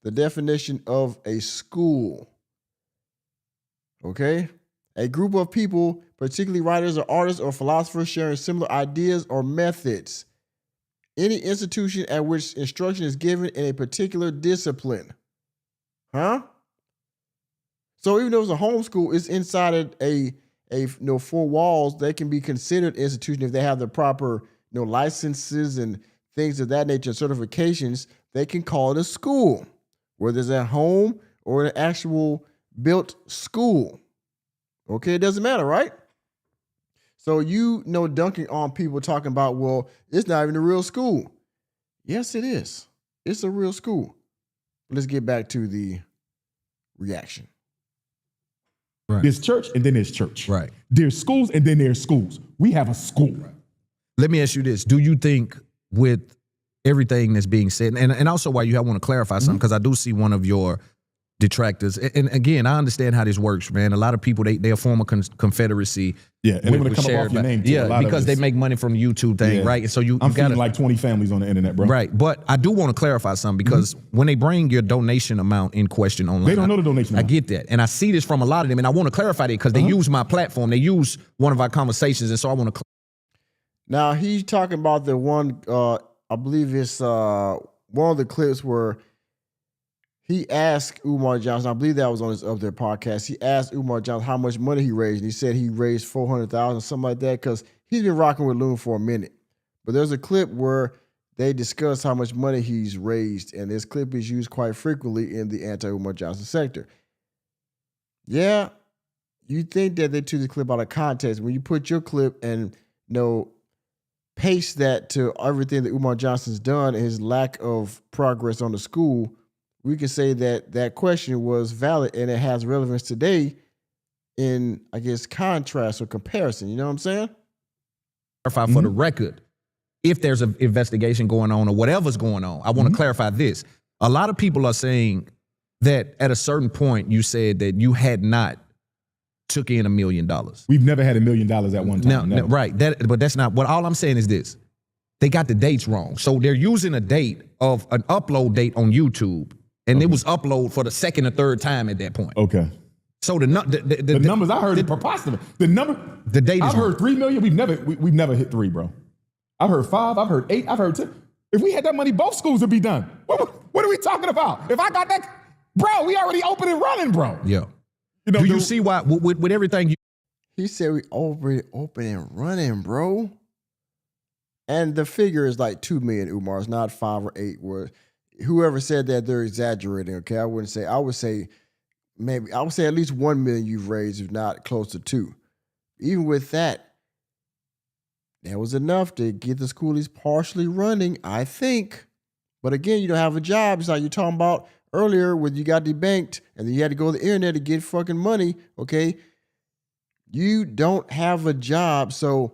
The definition of a school. Okay? A group of people, particularly writers or artists or philosophers, sharing similar ideas or methods. Any institution at which instruction is given in a particular discipline. Huh? So even though it's a homeschool, it's inside of a four walls. They can be considered institution if they have the proper licenses and things of that nature, certifications. They can call it a school, whether it's at home or an actual built school. Okay, it doesn't matter, right? So dunking on people talking about, well, it's not even a real school. Yes, it is. It's a real school. Let's get back to the reaction. Right. There's church and then there's church. Right. There's schools and then there's schools. We have a school. Right. Let me ask you this. Do you think with everything that's being said, and also why you want to clarify something, because I do see one of your detractors, and again, I understand how this works, man. A lot of people, they form a confederacy. Yeah, and they want to come up off your name too. Yeah, because they make money from the YouTube thing, right? And so I'm feeding like 20 families on the internet, bro. Right, but I do want to clarify something, because when they bring your donation amount in question online, they don't know the donation amount. I get that, and I see this from a lot of them, and I want to clarify that because they use my platform, they use one of our conversations, and so I want to. Now he's talking about the one, I believe it's one of the clips where he asked Umar Johnson, I believe that was on his other podcast. He asked Umar Johnson how much money he raised. And he said he raised $400,000, something like that, because he's been rocking with Loon for a minute. But there's a clip where they discuss how much money he's raised, and this clip is used quite frequently in the anti-Umar Johnson sector. Yeah, you think that they took the clip out of context. When you put your clip and paste that to everything that Umar Johnson's done and his lack of progress on the school, we can say that that question was valid and it has relevance today in, I guess, contrast or comparison. You know what I'm saying? Clarify for the record, if there's an investigation going on or whatever's going on, I want to clarify this. A lot of people are saying that at a certain point you said that you had not took in $1 million. We've never had $1 million at one time. No, right. But that's not what all I'm saying is this. They got the dates wrong. So they're using a date of an upload date on YouTube. And it was upload for the second or third time at that point. Okay. So the numbers I heard are preposterous. The date is I've heard 3 million. We've never hit 3, bro. I've heard 5. I've heard 8. I've heard 10. If we had that money, both schools would be done. What are we talking about? If I got that, bro, we already open and running, bro. Yeah. Do you see why with everything? He said we already open and running, bro. And the figure is like 2 million, Umar. It's not 5 or 8. Where whoever said that, they're exaggerating. Okay, I would say at least 1 million you've raised, if not close to 2. Even with that, that was enough to get the schoolies partially running, I think. But again, you don't have a job. It's like you're talking about earlier when you got debanked and then you had to go to the internet to get fucking money, okay? You don't have a job, so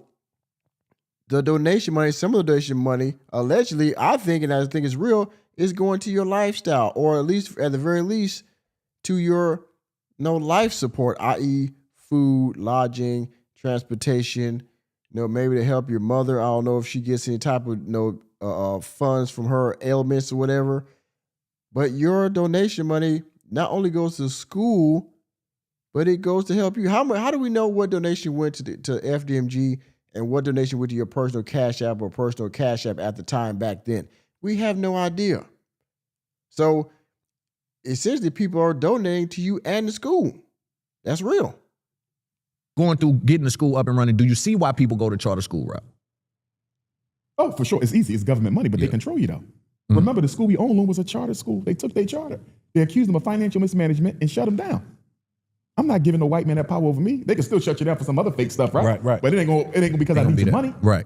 the donation money, some of the donation money, allegedly, I think, and I think it's real, is going to your lifestyle, or at least, at the very least, to your life support, i.e. food, lodging, transportation, maybe to help your mother. I don't know if she gets any type of funds from her ailments or whatever. But your donation money not only goes to school, but it goes to help you. How do we know what donation went to FDMG and what donation went to your personal Cash App or personal Cash App at the time back then. We have no idea. So essentially, people are donating to you and the school. That's real. Going through getting the school up and running, do you see why people go to charter school route? Oh, for sure. It's easy. It's government money, but they control you, though. Remember, the school we own, Loon, was a charter school. They took their charter. They accused them of financial mismanagement and shut them down. I'm not giving a white man that power over me. They can still shut you down for some other fake stuff, right? Right. But it ain't gonna because I need some money. Right.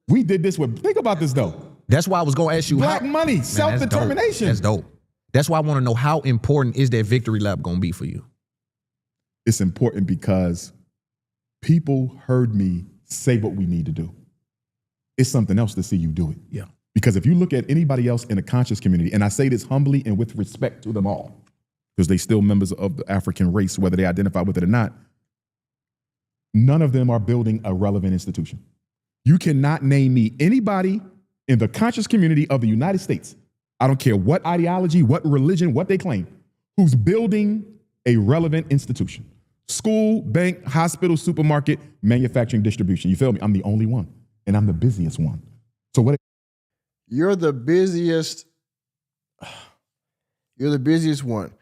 We did this with, think about this, though. That's why I was going to ask you. Black money, self-determination. That's dope. That's why I want to know, how important is that victory lap going to be for you? It's important because people heard me say what we need to do. It's something else to see you do it. Yeah. Because if you look at anybody else in the conscious community, and I say this humbly and with respect to them all, because they still members of the African race, whether they identify with it or not, none of them are building a relevant institution. You cannot name me anybody in the conscious community of the United States, I don't care what ideology, what religion, what they claim, who's building a relevant institution. School, bank, hospital, supermarket, manufacturing, distribution. You feel me? I'm the only one, and I'm the busiest one. So what? You're the busiest. You're the busiest one.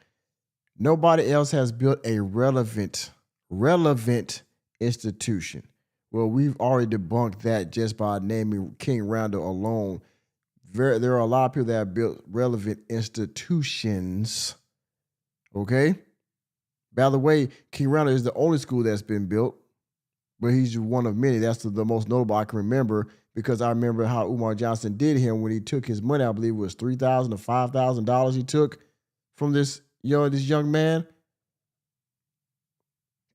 Nobody else has built a relevant institution. Well, we've already debunked that just by naming King Randall alone. There are a lot of people that have built relevant institutions. Okay? By the way, King Randall is the only school that's been built, but he's one of many. That's the most notable I can remember, because I remember how Umar Johnson did him when he took his money. I believe it was $3,000 or $5,000 he took from this young man.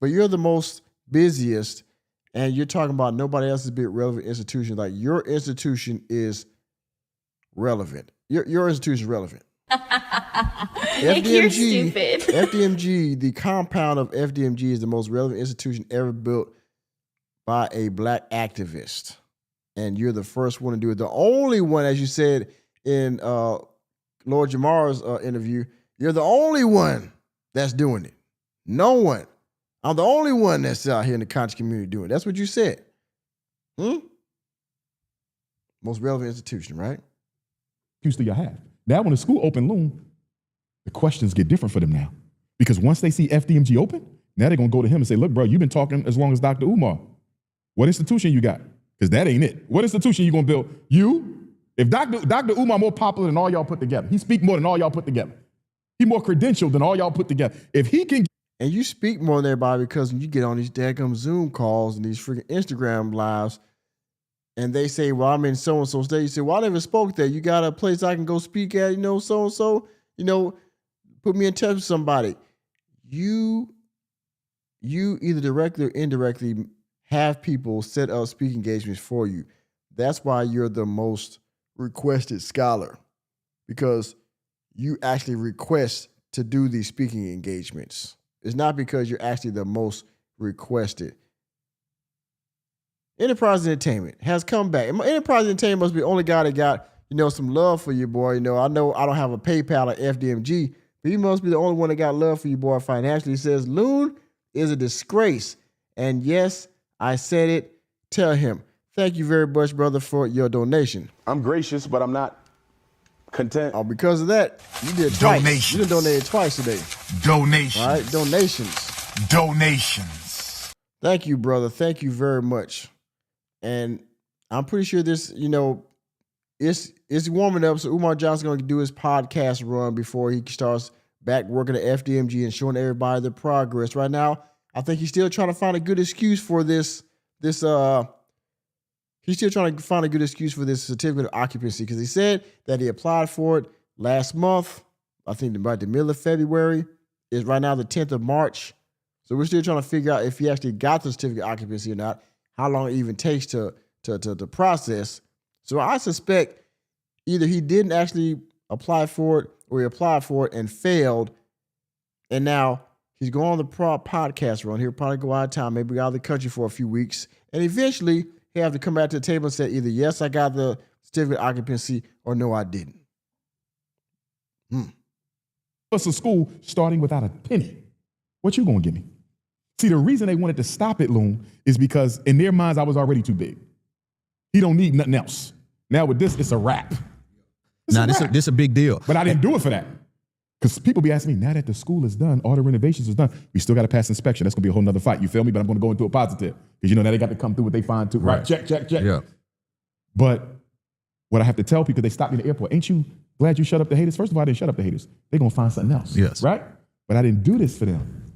But you're the most busiest, and you're talking about nobody else has built relevant institutions. Like, your institution is relevant. Your institution is relevant. Nick, you're stupid. FDMG, the compound of FDMG is the most relevant institution ever built by a black activist. And you're the first one to do it. The only one, as you said in Lord Jamar's interview, you're the only one that's doing it. No one. I'm the only one that's out here in the conscious community doing it. That's what you said. Most relevant institution, right? Used to your have. Now when the school open, Loon, the questions get different for them now. Because once they see FDMG open, now they're going to go to him and say, look, bro, you've been talking as long as Dr. Umar. What institution you got? Because that ain't it. What institution you going to build? You? If Dr. Umar more popular than all y'all put together, he speak more than all y'all put together. He more credentialed than all y'all put together. If he can... And you speak more than everybody, because when you get on these daggum Zoom calls and these freaking Instagram lives, and they say, well, I'm in so-and-so state. You say, well, I never spoke there. You got a place I can go speak at, so-and-so, put me in touch with somebody. You either directly or indirectly have people set up speaking engagements for you. That's why you're the most requested scholar, because you actually request to do these speaking engagements. It's not because you're actually the most requested. Enterprise Entertainment has come back. Enterprise Entertainment must be the only guy that got, some love for you, boy. I know I don't have a PayPal or FDMG, but he must be the only one that got love for you, boy, financially. He says, Loon is a disgrace. And yes, I said it. Tell him. Thank you very much, brother, for your donation. I'm gracious, but I'm not content. Oh, because of that, you did twice. Donations. You done donated twice today. Donations. All right, donations. Donations. Thank you, brother. Thank you very much. And I'm pretty sure this, it's warming up. So Umar Johnson's going to do his podcast run before he starts back working at FDMG and showing everybody the progress. Right now, I think he's still trying to find a good excuse for this. He's still trying to find a good excuse for this certificate of occupancy, because he said that he applied for it last month. I think about the middle of February. It's right now the 10th of March. So we're still trying to figure out if he actually got the certificate of occupancy or not, how long it even takes to process. So I suspect either he didn't actually apply for it, or he applied for it and failed, and now he's going on the podcast run. He'll probably go out of town, maybe out of the country for a few weeks, and eventually he'll have to come back to the table and say either, yes, I got the certificate of occupancy, or no, I didn't. It's a school starting without a penny. What you gonna give me? See, the reason they wanted to stop it, Loon, is because in their minds, I was already too big. He don't need nothing else. Now with this, it's a wrap. Now, this a big deal. But I didn't do it for that. Because people be asking me, now that the school is done, all the renovations is done, we still got to pass inspection. That's going to be a whole nother fight. You feel me? But I'm going to go into a positive. Because, now they got to come through what they find too. Right. Check. Yeah. But what I have to tell people, they stopped me in the airport. Ain't you glad you shut up the haters? First of all, I didn't shut up the haters. They're going to find something else. Yes. Right? But I didn't do this for them.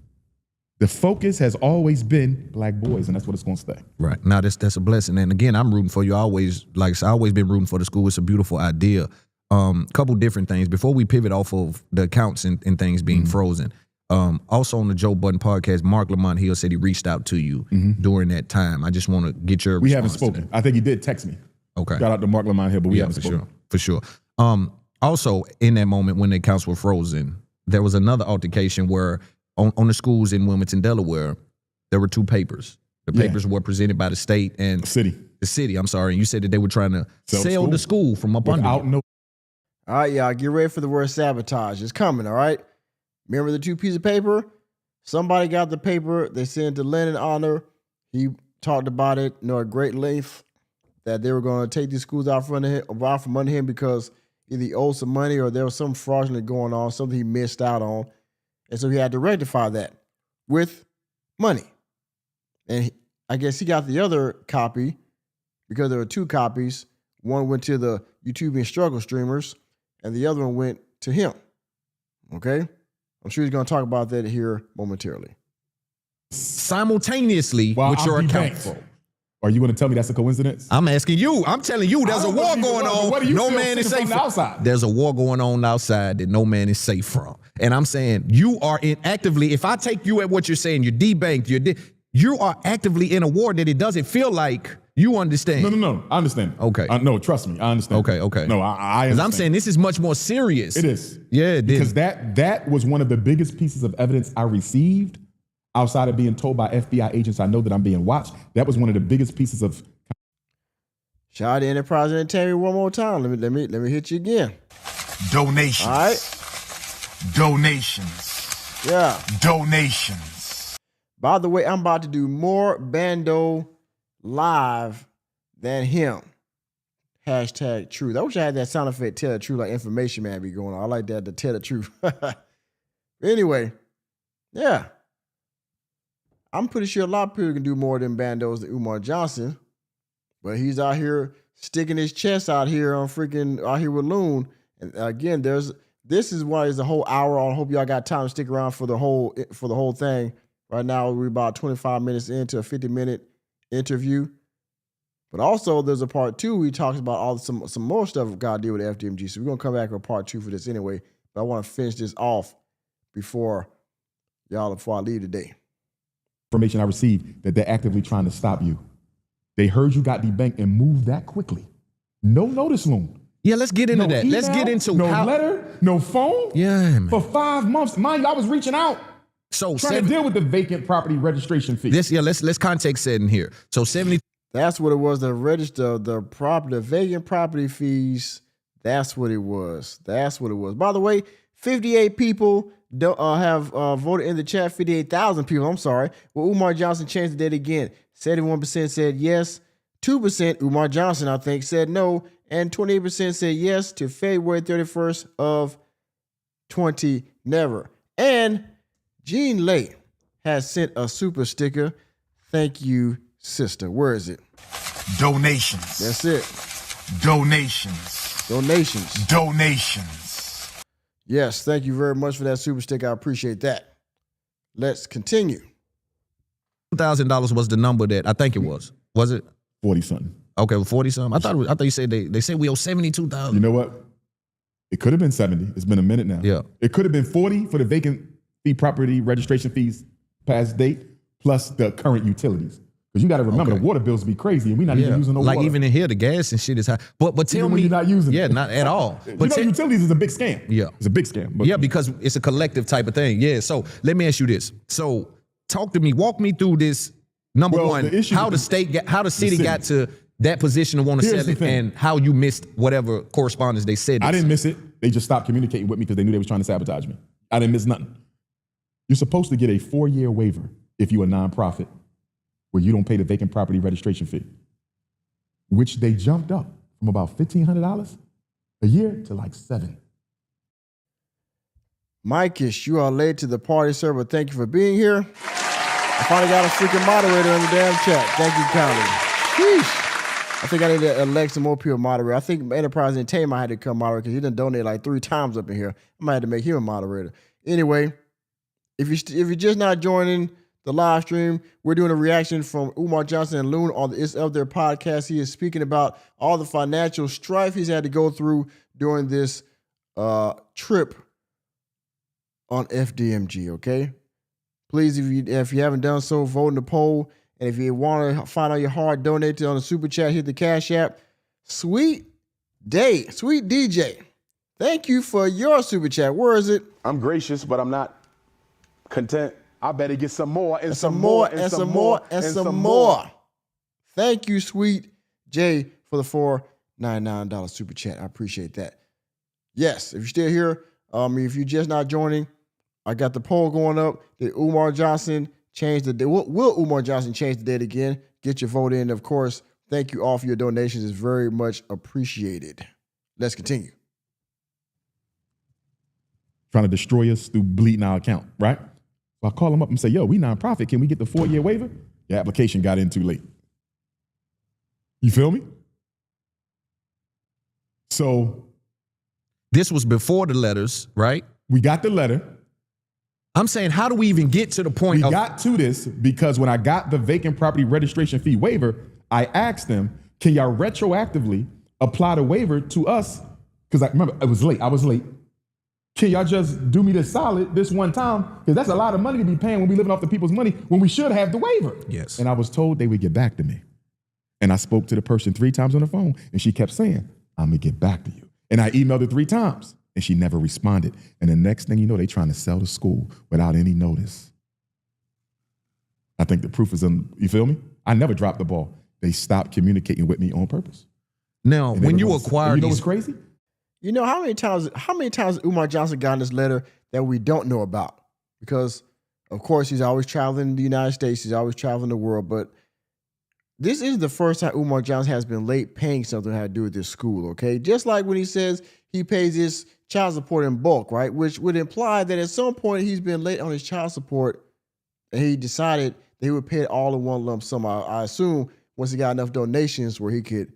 The focus has always been black boys, and that's what it's going to stay. Right. Now, that's a blessing. And again, I'm rooting for you. I always been rooting for the school. It's a beautiful idea. Couple different things. Before we pivot off of the accounts and things being frozen, also on the Joe Budden podcast, Mark Lamont Hill said he reached out to you during that time. I just want to get your We haven't response to spoken. I think he did text me. Okay. Shout out to Mark Lamont Hill, but we haven't spoken. For sure. Also, in that moment when the accounts were frozen, there was another altercation where on the schools in Wilmington, Delaware, there were two papers. The papers were presented by the state and the city. I'm sorry. And you said that they were trying to sell the school from up under you. All right, y'all, get ready for the word sabotage. It's coming, all right? Remember the two pieces of paper? Somebody got the paper. They sent it to Lennon Honor. He talked about it, at great length, that they were going to take these schools out from under him because either he owed some money or there was some fraudulent going on, something he missed out on. And so he had to rectify that with money. And I guess he got the other copy because there were two copies. One went to the YouTube and struggle streamers, and the other one went to him. Okay? I'm sure he's going to talk about that here momentarily. Simultaneously with your account. Are you going to tell me that's a coincidence? I'm asking you. I'm telling you, there's a war going on. No man is safe from. There's a war going on outside that no man is safe from. And I'm saying you are actively, if I take you at what you're saying, you're debanked, you are actively in a war that it doesn't feel like you understand. No. I understand. Okay. No, trust me. I understand. Okay. No, I understand. Because I'm saying this is much more serious. It is. Yeah, it because is. that was one of the biggest pieces of evidence I received outside of being told by FBI agents I know that I'm being watched. That was one of the biggest pieces of. Shout out to Enterprise Entertainment one more time. Let me hit you again. Donations. All right. Donations. Yeah. Donations. By the way, I'm about to do more Bando live than him. Hashtag truth. I wish I had that sound effect, tell the truth, like Information Man be going on. I like that, to tell the truth. Anyway, yeah. I'm pretty sure a lot of people can do more than Bandos than Umar Johnson. But he's out here sticking his chest out here with Loon. And again, this is why it's a whole hour on. I hope y'all got time to stick around for the whole thing. Right now, we're about 25 minutes into a 50-minute interview. But also, there's a part 2. He talks about some more stuff God did with FDMG. So we're going to come back with part 2 for this anyway. But I want to finish this off before I leave today. Information I received that they're actively trying to stop you. They heard you got debanked and moved that quickly. No notice, Loon. Yeah, let's get into that. Email, Let's get into no letter, no phone. Yeah, man. For 5 months. Mind you, I was reaching out. So trying to deal with the vacant property registration fee. Let's context set in here. So 70. That's what it was. The register, the vacant property fees. That's what it was. By the way, 58 people have voted in the chat. 58,000 people. I'm sorry. Well, Umar Johnson changed the date again. 71% said yes. 2%, Umar Johnson, I think, said no. And 28% said yes to February 31st of 20 never. And Jean Lay has sent a super sticker. Thank you, sister. Where is it? Donations. That's it. Donations. Yes, thank you very much for that super sticker. I appreciate that. Let's continue. $2,000 was the number that I think it was. Was it 40 something? Okay, 40 something. I thought you said they said we owe 72,000. You know what? It could have been 70. It's been a minute now. Yeah. It could have been 40 for the vacant fee property registration fees past date plus the current utilities. Because you got to remember the water bills be crazy and we're not even using no water. Like even in here, the gas and shit is high. But tell me, you're not using it. Yeah, not at all. But utilities is a big scam. Yeah, it's a big scam. But yeah, because it's a collective type of thing. Yeah. So let me ask you this. So walk me through this. Number one, how the city got to that position to want to sell it, and how you missed whatever correspondence they said. I didn't miss it. They just stopped communicating with me because they knew they was trying to sabotage me. I didn't miss nothing. You're supposed to get a 4-year waiver if you're a nonprofit where you don't pay the vacant property registration fee, which they jumped up from about $1,500 a year to like $7,000. Mike-ish, you are late to the party, sir, but thank you for being here. I finally got a freaking moderator in the damn chat. Thank you, County. Sheesh. I think I need to elect some more people moderator. I think Enterprise Entertainment had to come moderator because he done donated like 3 times up in here. I might have to make him a moderator. Anyway, if you're just not joining the live stream, we're doing a reaction from Umar Johnson and Loon on the It's Up There podcast. He is speaking about all the financial strife he's had to go through during this trip on FDMG, okay? Please, if you haven't done so, vote in the poll. And if you want to find out your heart, donate on the Super Chat, hit the Cash App. Sweet DJ, thank you for your Super Chat. Where is it? I'm gracious, but I'm not content. I better get some more and some more and some more and some more. Thank you, Sweet J, for the $4.99 Super Chat. I appreciate that. Yes, if you're still here, if you're just not joining, I got the poll going up. Did Umar Johnson change the day? Will Umar Johnson change the date again? Get your vote in. Of course, thank you all for your donations. It's very much appreciated. Let's continue. Trying to destroy us through bleeding our account, right? So I call them up and say, yo, we nonprofit. Can we get the 4-year waiver? Your application got in too late. You feel me? So this was before the letters, right? We got the letter. I'm saying, how do we even get to the point We got to this because when I got the vacant property registration fee waiver, I asked them, can y'all retroactively apply the waiver to us? Because I remember, it was late. I was late. Can y'all just do me this solid this one time? Because that's a lot of money to be paying when we living off the people's money when we should have the waiver. Yes. And I was told they would get back to me. And I spoke to the person 3 times on the phone, and she kept saying, I'm going to get back to you. And I emailed her 3 times, and she never responded. And the next thing you know, they trying to sell the school without any notice. I think the proof is in, you feel me? I never dropped the ball. They stopped communicating with me on purpose. Now, when you acquire you know these, what's crazy? You know, how many times Umar Johnson got in this letter that we don't know about? Because, of course, he's always traveling in the United States. He's always traveling the world. But this is the first time Umar Johnson has been late paying something that had to do with this school, okay? Just like when he says he pays his child support in bulk, right? Which would imply that at some point he's been late on his child support and he decided that he would pay it all in one lump sum. I assume once he got enough donations where he could,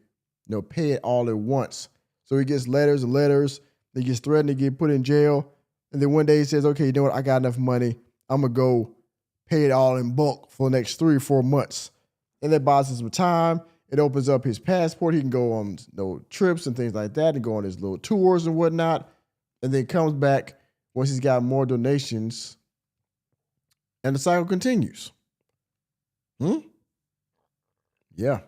pay it all at once. So he gets letters and letters. He gets threatened to get put in jail. And then one day he says, okay, you know what? I got enough money. I'm going to go pay it all in bulk for the next 3 or 4 months. And that buys him some time. It opens up his passport. He can go on trips and things like that and go on his little tours and whatnot. And then comes back once he's got more donations. And the cycle continues. Yeah.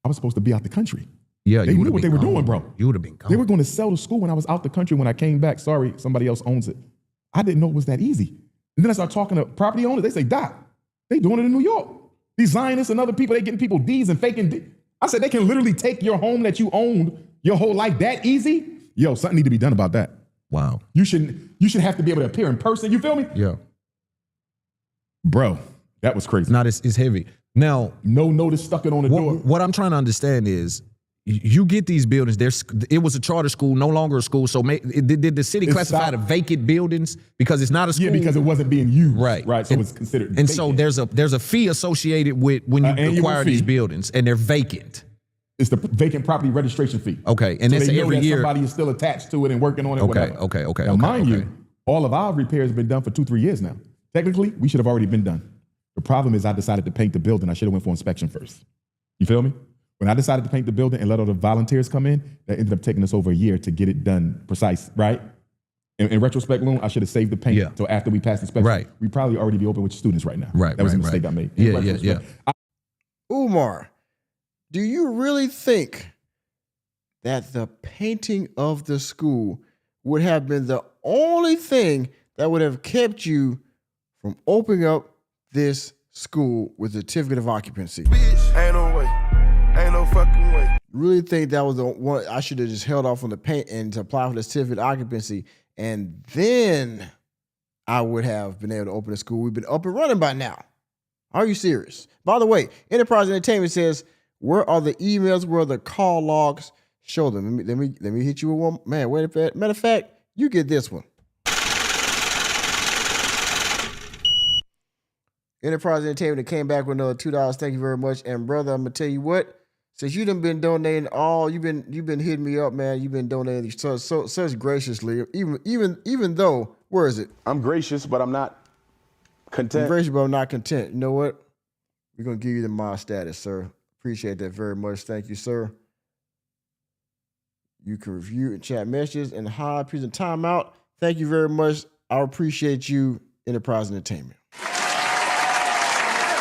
I was supposed to be out the country. yeah, They knew what they were doing, bro. You would have been gone. They were going to sell the school when I was out the country. When I came back, sorry, somebody else owns it. I didn't know it was that easy. And then I started talking to property owners. They say, Doc, they doing it in New York. These Zionists and other people, they getting people deeds and faking deeds. I said, they can literally take your home that you owned your whole life that easy? Yo, something need to be done about that. Wow. You should have to be able to appear in person. You feel me? Yeah. Bro, that was crazy. Now, it's heavy. Now, no notice stuck it on the door. what I'm trying to understand is, you get these buildings. It was a charter school, no longer a school. So did the city classify the vacant buildings because it's not a school? Yeah, because it wasn't being used. Right. So it's considered And vacant. so there's a fee associated with when you acquire these buildings and they're vacant. It's the vacant property registration fee. Okay, and so that's they know every that year. somebody is still attached to it and working on it. Okay, whatever. okay. Now, mind you, all of our repairs have been done for 2-3 years now. Technically, we should have already been done. The problem is I decided to paint the building. I should have went for inspection first. You feel me? When I decided to paint the building and let all the volunteers come in, that ended up taking us over a year to get it done precise, right? In retrospect, Loon, I should have saved the paint until after we passed inspection. Right. We'd probably already be open with students right now. Right, That was right, a mistake right. I made. Yeah. Umar, do you really think that the painting of the school would have been the only thing that would have kept you from opening up this school with a certificate of occupancy? Ain't no way. Ain't no fucking way. Really think that was the one I should have just held off on the paint and to apply for the certificate of occupancy, and then I would have been able to open the school. We've been up and running by now. Are you serious? By the way, Enterprise Entertainment says, where are the emails? Where are the call logs? Show them. Let me hit you with one. Man, wait a minute. Matter of fact, you get this one. Enterprise Entertainment came back with another $2. Thank you very much. And brother, I'm gonna tell you what. Since you done been donating you've been hitting me up, man. You've been donating such graciously. Even though, where is it? I'm gracious, but I'm not content. I'm gracious, but I'm not content. You know what? We're gonna give you the mod status, sir. Appreciate that very much. Thank you, sir. You can review and chat messages and hide present timeout. Thank you very much. I appreciate you, Enterprise Entertainment.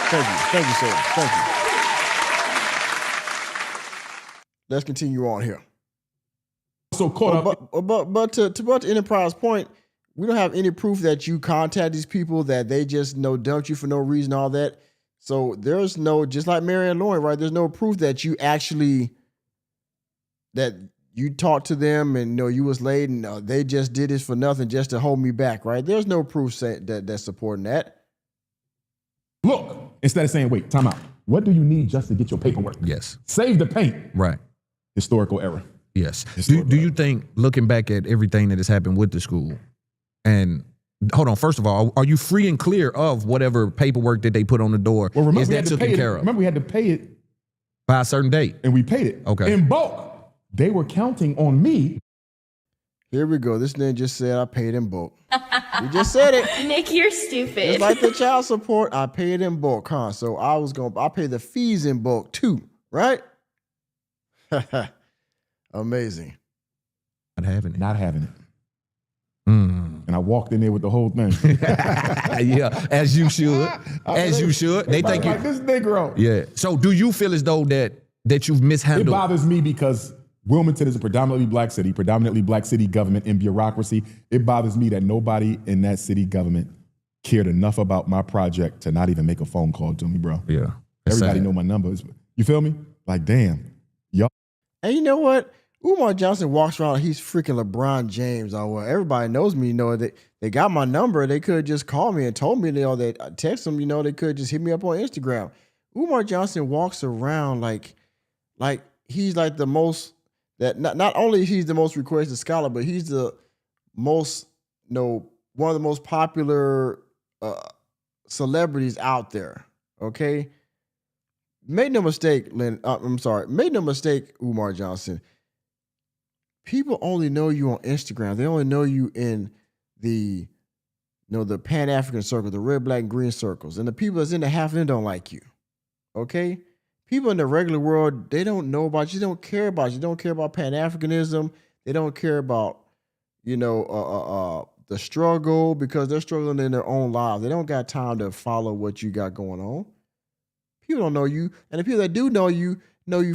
Thank you, sir. Thank you. Let's continue on here. So caught up. But to Enterprise point, we don't have any proof that you contact these people, that they just dumped you for no reason, all that. So there's no, just like Mary and Lauren, right? There's no proof that you actually, that you talked to them and you was late and they just did this for nothing just to hold me back, right? There's no proof saying that's supporting that. Look, instead of saying, wait, time out. What do you need just to get your paperwork? Yes. Save the paint. Right. Historical error. Yes. Do you think, looking back at everything that has happened with the school, and hold on, first of all, are you free and clear of whatever paperwork that they put on the door? Well, remember, is that taken care of? Remember, we had to pay it by a certain date. And we paid it. Okay. In bulk. They were counting on me. Here we go. This nigga just said I paid in bulk. You just said it. Nick, you're stupid. It's like the child support. I paid in bulk, huh? So I pay the fees in bulk too, right? Amazing. Not having it. And I walked in there with the whole thing. Yeah, as you should. As you should. They think like this Negro. Yeah. So do you feel as though that you've mishandled? It bothers me because Wilmington is a predominantly black city government and bureaucracy. It bothers me that nobody in that city government cared enough about my project to not even make a phone call to me, bro. Yeah. Everybody know my numbers. You feel me? Like, damn. Y'all. And you know what? Umar Johnson walks around, he's freaking LeBron James. Everybody knows me, that they got my number. They could just call me and told me, they text them, they could just hit me up on Instagram. Umar Johnson walks around like he's like the most, that not only he's the most requested scholar, but he's the most, one of the most popular celebrities out there. Okay. Make no mistake, make no mistake, Umar Johnson. People only know you on Instagram. They only know you in the Pan-African circle, the red, black, and green circles. And the people that's in the half of them don't like you. Okay? People in the regular world, they don't know about you. They don't care about you. They don't care about Pan-Africanism. They don't care about, the struggle, because they're struggling in their own lives. They don't got time to follow what you got going on. People don't know you. And the people that do know you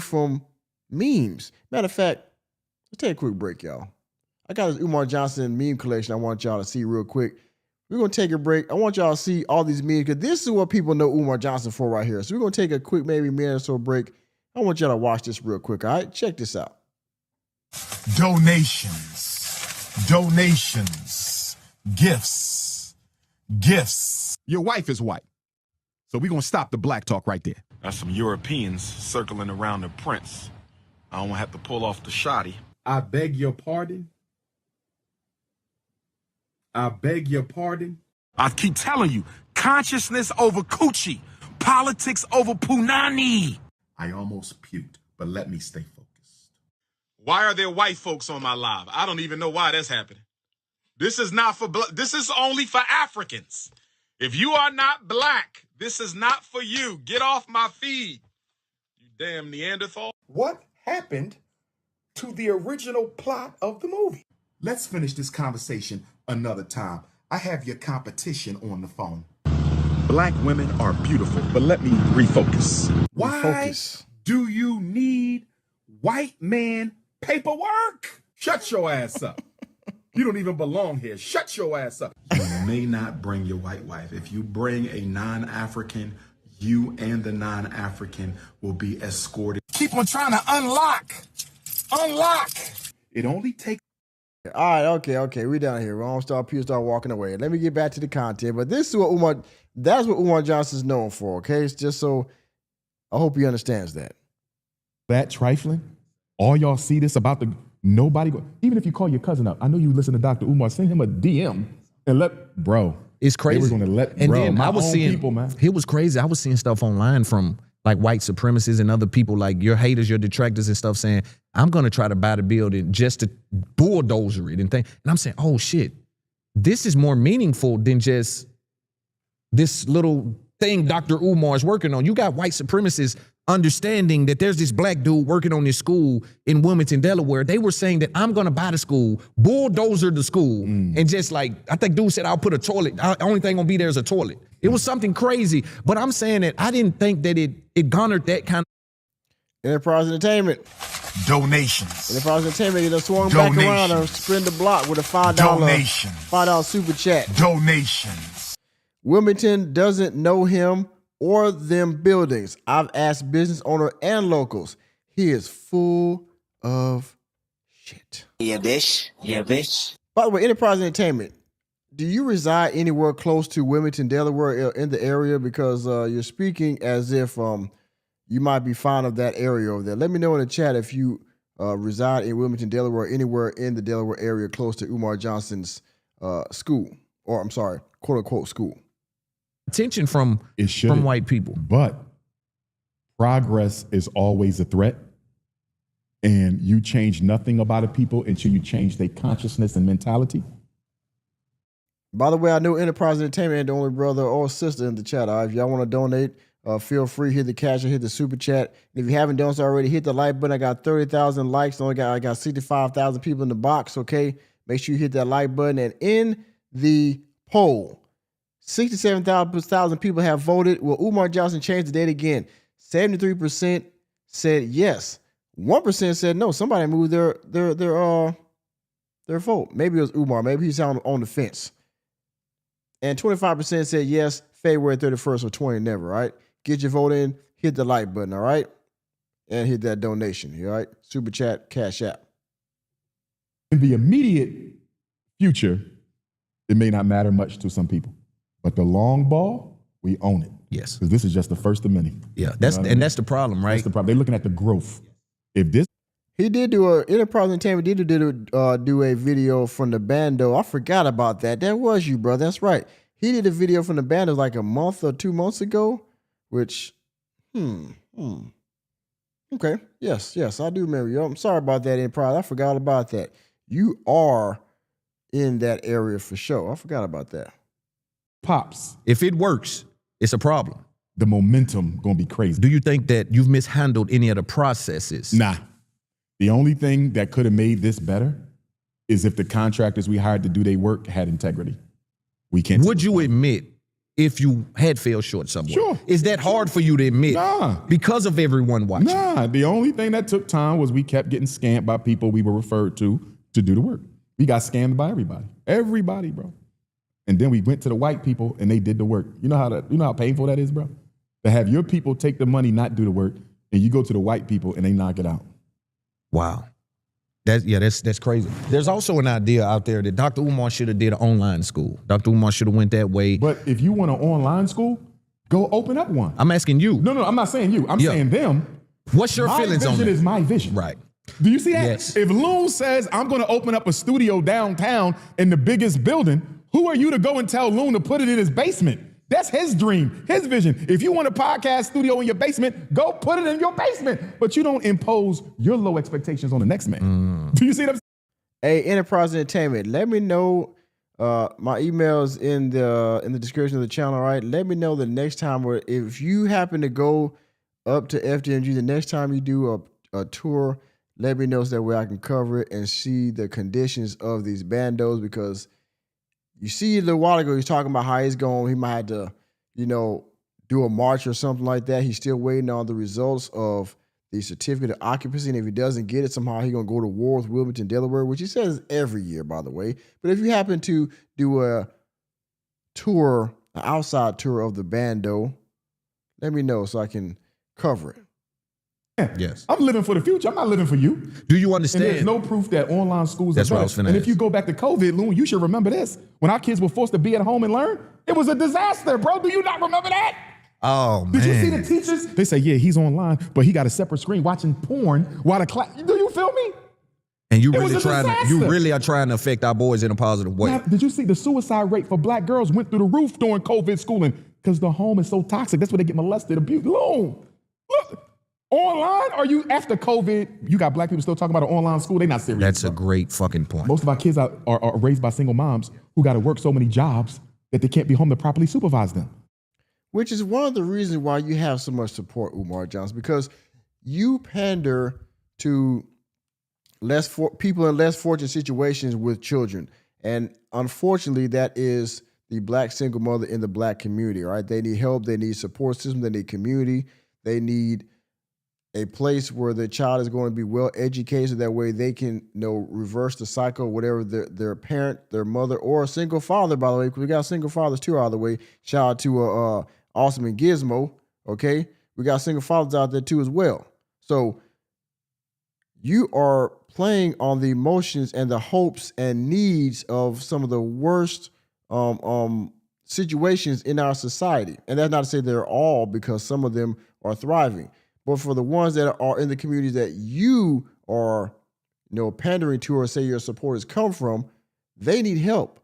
from memes. Matter of fact, let's take a quick break, y'all. I got this Umar Johnson meme collection I want y'all to see real quick. We're going to take a break. I want y'all to see all these memes, because this is what people know Umar Johnson for right here. So we're going to take a quick, maybe minute or so break. I want y'all to watch this real quick, all right? Check this out. Donations, gifts. Your wife is white, so we're going to stop the black talk right there. That's some Europeans circling around the prince. I don't have to pull off the shoddy. I beg your pardon. I keep telling you, consciousness over coochie, politics over punani. I almost puked, but let me stay focused. Why are there white folks on my live? I don't even know why that's happening. This is not for this is only for Africans. If you are not black, this is not for you. Get off my feed, you damn Neanderthal. What happened to the original plot of the movie? Let's finish this conversation another time. I have your competition on the phone. Black women are beautiful, but let me refocus. Why do you need white man paperwork? Shut your ass up. You don't even belong here. Shut your ass up. You may not bring your white wife. If you bring a non-African, you and the non-African will be escorted. Keep on trying to unlock. It only takes All right, okay. We down here. Wrong star, people start walking away. Let me get back to the content. But this is what that's what Umar Johnson's known for, okay? It's just so I hope he understands that. That trifling, all y'all see this about nobody even if you call your cousin up, I know you listen to Dr. Umar, send him a DM and bro. It's crazy. They were gonna let, and bro, then my I was own seeing people, man. It was crazy. I was seeing stuff online from like white supremacists and other people, like your haters, your detractors and stuff, saying, I'm gonna try to buy the building just to bulldozer it and think. And I'm saying, oh shit, this is more meaningful than just this little thing Dr. Umar is working on. You got white supremacists understanding that there's this black dude working on this school in Wilmington, Delaware. They were saying that I'm gonna buy the school, bulldozer the school, and just like, I think dude said, I'll put a toilet. The only thing gonna be there is a toilet. It was something crazy. But I'm saying that I didn't think that it garnered that kind of Enterprise Entertainment. Donations. Enterprise Entertainment, you swung back around and spin the block with a $5 super chat. Donations. Wilmington doesn't know him or them buildings. I've asked business owner and locals. He is full of shit. Yeah, bitch. Yeah, bitch. By the way, Enterprise Entertainment, do you reside anywhere close to Wilmington, Delaware in the area? Because you're speaking as if you might be fond of that area over there. Let me know in the chat if you reside in Wilmington, Delaware, anywhere in the Delaware area close to Umar Johnson's school, or I'm sorry, quote unquote school. attention from white people. But progress is always a threat. And you change nothing about a people until you change their consciousness and mentality. By the way, I know Enterprise Entertainment ain't the only brother or sister in the chat. All right? If y'all want to donate, feel free, hit the cash or hit the super chat. And if you haven't done so already, hit the like button. I got 30,000 likes. I got 65,000 people in the box, okay? Make sure you hit that like button. And in the poll, 67,000 people have voted. Will Umar Johnson change the date again? 73% said yes. 1% said no. Somebody moved their vote. Maybe it was Umar. Maybe he's on the fence. And 25% said yes, February 31st or 20, never, right? Get your vote in, hit the like button, all right? And hit that donation, all right? Super chat, Cash App. In the immediate future, it may not matter much to some people. But the long ball, we own it. Yes. Because this is just the first of many. Yeah, that's the problem, right? That's the problem. They're looking at the growth. If this He did do Enterprise Entertainment did do a video from the bando. I forgot about that. That was you, bro. That's right. He did a video from the bando like a month or 2 months ago, which, Okay. Yes, I do remember you. I'm sorry about that, Enterprise. I forgot about that. You are in that area for sure. I forgot about that. pops, If it works, it's a problem. the momentum gonna be crazy. Do you think that you've mishandled any of the processes? Nah. The only thing that could have made this better is if the contractors we hired to do their work had integrity. We can't. Would you admit if you had fell short somewhere? Sure. Is that hard for you to admit? Nah. Because of everyone watching? Nah, the only thing that took time was we kept getting scammed by people we were referred to do the work. We got scammed by everybody. Everybody, bro. And then we went to the white people and they did the work. You know how painful that is, bro? To have your people take the money, not do the work, and you go to the white people and they knock it out. Wow. That's crazy. There's also an idea out there that Dr. Umar should have did an online school. Dr. Umar should have went that way. But if you want an online school, go open up one. I'm asking you. No, I'm not saying you. I'm saying them. What's your My feelings on vision that? is my vision. Right. Do you see that? Yes. If Loon says, I'm going to open up a studio downtown in the biggest building, who are you to go and tell Loon to put it in his basement? That's his dream, his vision. If you want a podcast studio in your basement, go put it in your basement. But you don't impose your low expectations on the next man. Do you see what I'm saying? Hey, Enterprise Entertainment, let me know. My email's in the description of the channel, all right? Let me know the next time, or if you happen to go up to FDMG, the next time you do a tour, let me know so that way I can cover it and see the conditions of these bandos, because you see a little while ago, he's talking about how he's going. He might have to, do a march or something like that. He's still waiting on the results of the certificate of occupancy. And if he doesn't get it, somehow he's going to go to war with Wilmington, Delaware, which he says every year, by the way. But if you happen to do a tour, an outside tour of the bando, let me know so I can cover it. Yes. I'm living for the future. I'm not living for you. Do you understand? And there's no proof that online schools That's are what I better. was finna And ask. if you go back to COVID, Loon, you should remember this. When our kids were forced to be at home and learn, it was a disaster, bro. Do you not remember that? Oh, man. Did you see the teachers? They say, yeah, he's online, but he got a separate screen watching porn while the class. Do you feel me? And you It was really a disaster. you really are trying to affect our boys in a positive way. Now, did you see the suicide rate for black girls went through the roof during COVID schooling? Because the home is so toxic. That's where they get molested, abused. Loon, look, online, are you after COVID? You got black people still talking about an online school? They not serious. That's a great fucking point. Most of our kids are raised by single moms who got to work so many jobs that they can't be home to properly supervise them. Which is one of the reasons why you have so much support, Umar Johnson, because you pander to people in less fortunate situations with children. And unfortunately, that is the black single mother in the black community, right? They need help, they need support system, they need community, they need a place where the child is going to be well educated so that way they can reverse the cycle, whatever their parent, their mother, or a single father, by the way, because we got single fathers too out of the way. Shout out to Awesome and Gizmo, okay? We got single fathers out there too as well. So you are playing on the emotions and the hopes and needs of some of the worst situations in our society. And that's not to say they're all, because some of them are thriving. But for the ones that are in the communities that you are, pandering to or say your supporters come from, they need help.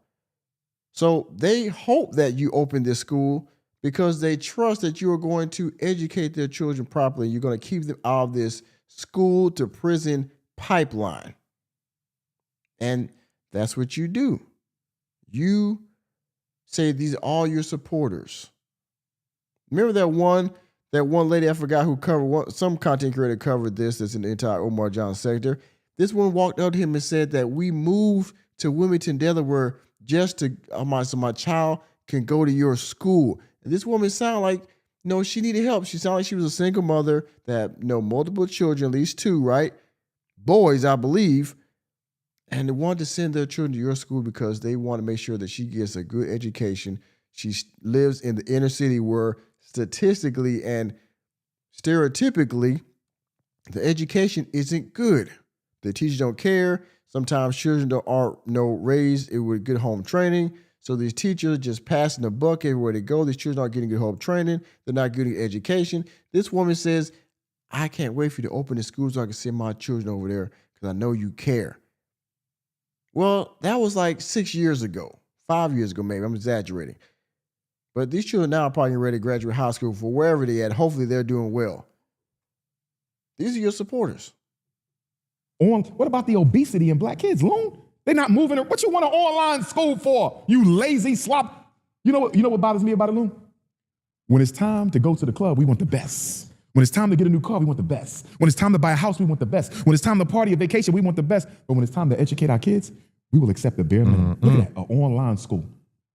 So they hope that you open this school because they trust that you are going to educate their children properly. You're going to keep them out of this school to prison pipeline. And that's what you do. You say these are all your supporters. Remember that one lady, I forgot who covered, some content creator covered this, that's in the entire Umar Johnson sector. This one walked up to him and said that we moved to Wilmington, Delaware, just to, so my child can go to your school. And this woman sounded like, she needed help. She sounded like she was a single mother that had, multiple children, at least 2, right? Boys, I believe. And they wanted to send their children to your school because they want to make sure that she gets a good education. She lives in the inner city where statistically and stereotypically, the education isn't good. The teachers don't care. Sometimes children aren't raised with good home training. So these teachers just passing the buck everywhere they go. These children aren't getting good home training. They're not getting education. This woman says, I can't wait for you to open the school so I can send my children over there because I know you care. Well, that was like 6 years ago, 5 years ago maybe. I'm exaggerating. But these children now are probably ready to graduate high school for wherever they're at. Hopefully they're doing well. These are your supporters. What about the obesity in black kids, Loon? They're not moving. What you want an online school for, you lazy slop? You know what bothers me about it, Loon? When it's time to go to the club, we want the best. When it's time to get a new car, we want the best. When it's time to buy a house, we want the best. When it's time to party or vacation, we want the best. But when it's time to educate our kids, we will accept the bare minimum. Mm-hmm. Look at that, an online school.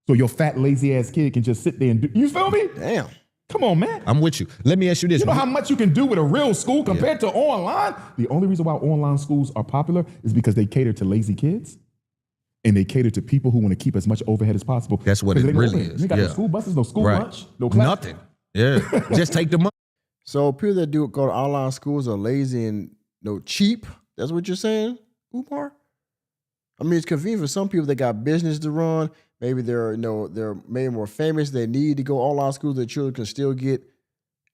So your fat, lazy ass kid can just sit there and do, you feel me? Damn. Come on, man. I'm with you. Let me ask you this. You know how much you can do with a real school compared to online? The only reason why online schools are popular is because they cater to lazy kids and they cater to people who want to keep as much overhead as possible. That's what it really is. You got no school buses, no school lunch, no class. Nothing. Yeah. Just take the money. So people that do go to online schools are lazy and cheap. That's what you're saying, Umar? I mean, it's convenient for some people that got business to run. Maybe they're maybe more famous. They need to go online school. Their children can still get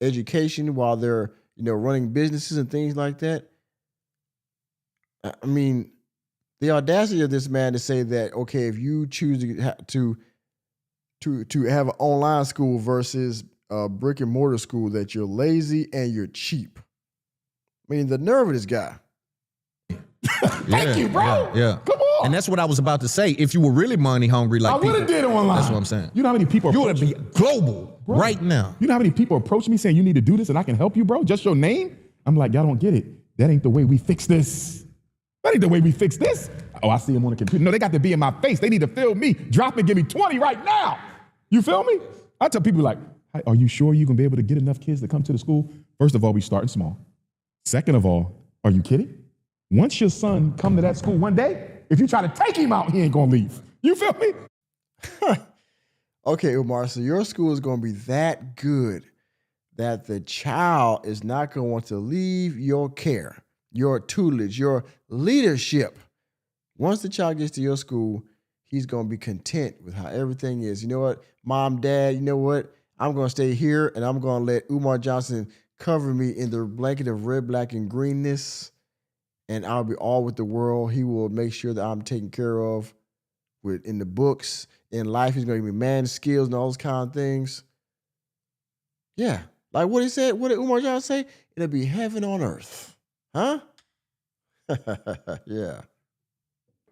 education while they're running businesses and things like that. I mean, the audacity of this man to say that, okay, if you choose to have an online school versus a brick and mortar school, that you're lazy and you're cheap. I mean, the nerve of this guy. Thank you, bro. Yeah. Come on. And that's what I was about to say. If you were really money hungry, like I would have did it online. That's what I'm saying. You know how many people you would be global right now. You know how many people approach me saying you need to do this and I can help you, bro? Just your name? I'm like, y'all don't get it. That ain't the way we fix this. That ain't the way we fix this. Oh, I see him on the computer. No, they got to be in my face. They need to feel me. Drop and give me 20 right now. You feel me? I tell people like, hey, are you sure you can be able to get enough kids to come to the school? First of all, we starting small. Second of all, are you kidding? Once your son come to that school one day, if you try to take him out, he ain't gonna leave. You feel me? Okay, Umar, so your school is gonna be that good that the child is not going to want to leave your care, your tutelage, your leadership. Once the child gets to your school, he's going to be content with how everything is. You know what, mom, dad, you know what? I'm going to stay here and I'm going to let Umar Johnson cover me in the blanket of red, black, and greenness, and I'll be all with the world. He will make sure that I'm taken care of in the books, in life. He's going to give me man skills and all those kind of things. Yeah. Like what he said, what did Umar Johnson say? It'll be heaven on earth. Huh? Yeah.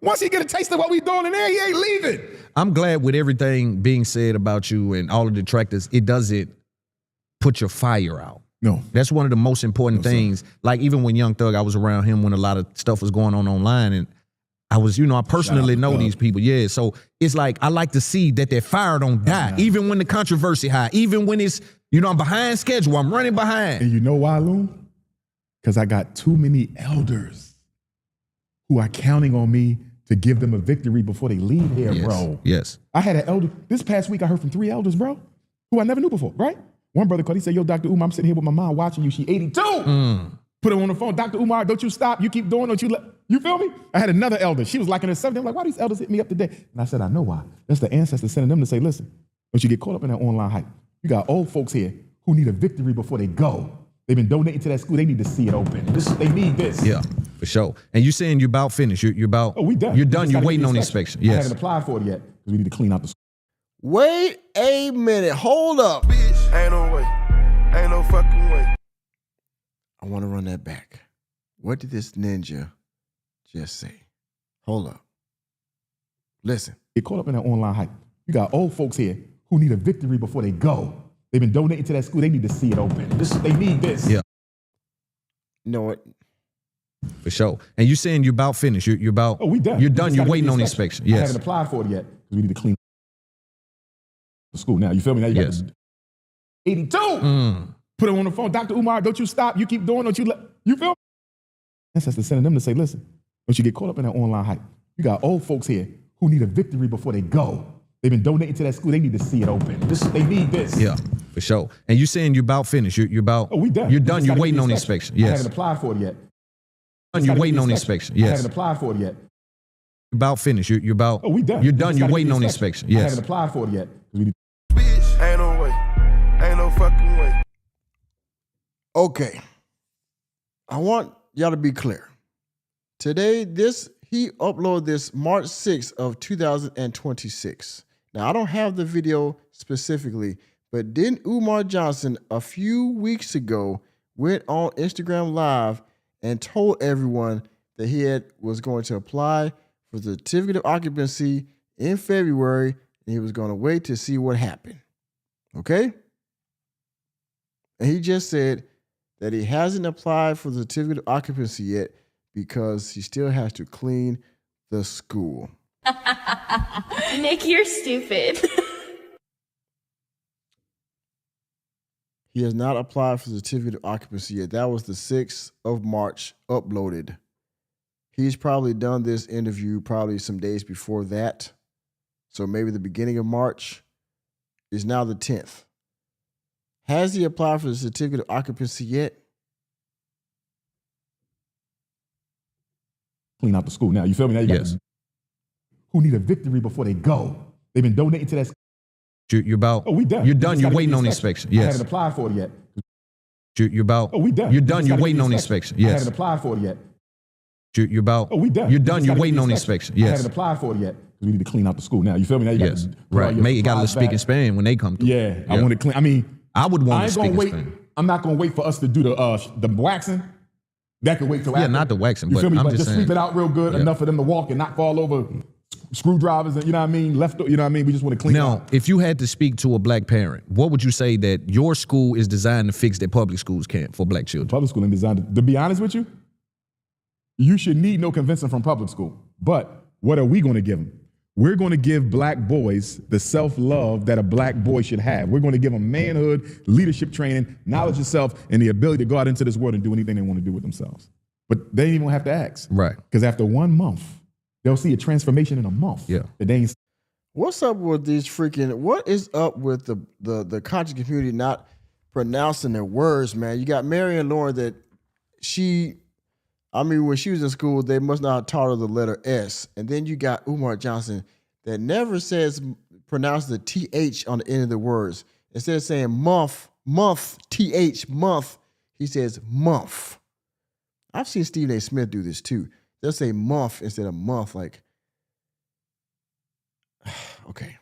Once he get a taste of what we doing in there, he ain't leaving. I'm glad with everything being said about you and all of the detractors, it doesn't put your fire out. No. That's one of the most important things. Like even when Young Thug, I was around him when a lot of stuff was going on online, and I was, I personally know these people. Yeah. So it's like, I like to see that their fire don't die, even when the controversy high, even when it's, I'm behind schedule, I'm running behind. And you know why, Loon? Because I got too many elders who are counting on me to give them a victory before they leave here, bro. Yes. I had an elder, this past week I heard from 3 elders, bro, who I never knew before, right? One brother called, he said, yo, Dr. Umar, I'm sitting here with my mom watching you, she 82. Put her on the phone, Dr. Umar, don't you stop, you keep doing, don't you you feel me? I had another elder, she was like in her 70s, I'm like, why these elders hit me up today? And I said, I know why. That's the ancestors sending them to say, listen, don't you get caught up in that online hype. You got old folks here who need a victory before they go. They've been donating to that school, they need to see it open. They need this. Yeah, for sure. And you saying you're about finished, you're about, we done. You're done, you're waiting on inspection. Yes. I haven't applied for it yet, because we need to clean out the school. Wait a minute, hold up. Bitch, ain't no way. Ain't no fucking way. I want to run that back. What did this ninja just say? Hold up. Listen. Get caught up in that online hype. You got old folks here who need a victory before they go. They've been donating to that school, they need to see it open. They need this. Yeah. You know what? For sure. And you saying you're about finished, you're about, we done. You're done, you're waiting on inspection. Yes. I haven't applied for it yet, because we need to clean the school. Now, you feel me? Now you got 82. Put her on the phone, Dr. Umar, don't you stop, you keep doing, don't you you feel me? Ancestors sending them to say, listen, don't you get caught up in that online hype. You got old folks here who need a victory before they go. They've been donating to that school, they need to see it open. They need this. Yeah, for sure. And you saying you're about finished, you're about, we done. You're done, you're waiting on inspection. Yes. I haven't applied for it yet. You're waiting on inspection. Yes. I haven't applied for it yet. About finished, you're about, we done. You're done, you're waiting on inspection. Yes. I haven't applied for it yet. Bitch, ain't no way. Ain't no fucking way. Okay. I want y'all to be clear. Today, he uploaded this March 6th of 2026. Now, I don't have the video specifically, but didn't Umar Johnson a few weeks ago went on Instagram Live and told everyone that he was going to apply for the certificate of occupancy in February, and he was going to wait to see what happened. Okay? And he just said that he hasn't applied for the certificate of occupancy yet because he still has to clean the school. Nick, you're stupid. He has not applied for the certificate of occupancy yet. That was the 6th of March uploaded. He's probably done this interview probably some days before that. So maybe the beginning of March is now the 10th. Has he applied for the certificate of occupancy yet? Clean out the school. Now, you feel me? Now you got who need a victory before they go. They've been donating to that school. You're about, we done. You're done, you're waiting on inspection. Yes. I haven't applied for it yet. You're about, we done. You're done, you're waiting on inspection. Yes. I haven't applied for it yet. You're about, we done. You're done, you're waiting on inspection. Yes. I haven't applied for it yet. We need to clean out the school. Now, you feel me? Now you got right. You got to speak in Spanish when they come through. Yeah, I want to clean. I mean, I would want to speak in wait. Spanish. I'm not going to wait for us to do the waxing. That can wait till after. Yeah, not the waxing, but you feel me? I'm But just saying, sweep it out real good, enough for them to walk and not fall over screwdrivers and, you know what I mean? You know what I mean? We just want to clean it out. Now, if you had to speak to a black parent, what would you say that your school is designed to fix that public schools can't for black children? Public school ain't designed to be honest with you, you should need no convincing from public school. But what are we going to give them? We're going to give black boys the self-love that a black boy should have. We're going to give them manhood, leadership training, knowledge of self, and the ability to go out into this world and do anything they want to do with themselves. But they ain't even have to ask. Right. Because after 1 month, they'll see a transformation in a month. Yeah. That they ain't. What's up with these freaking, what is up with the conscious community not pronouncing their words, man. You got Marion Lauren that when she was in school, they must not have taught her the letter S. And then you got Umar Johnson that never pronounce the TH on the end of the words. Instead of saying month, TH, month, he says month. I've seen Stephen A. Smith do this too. They'll say month instead of month, like, okay.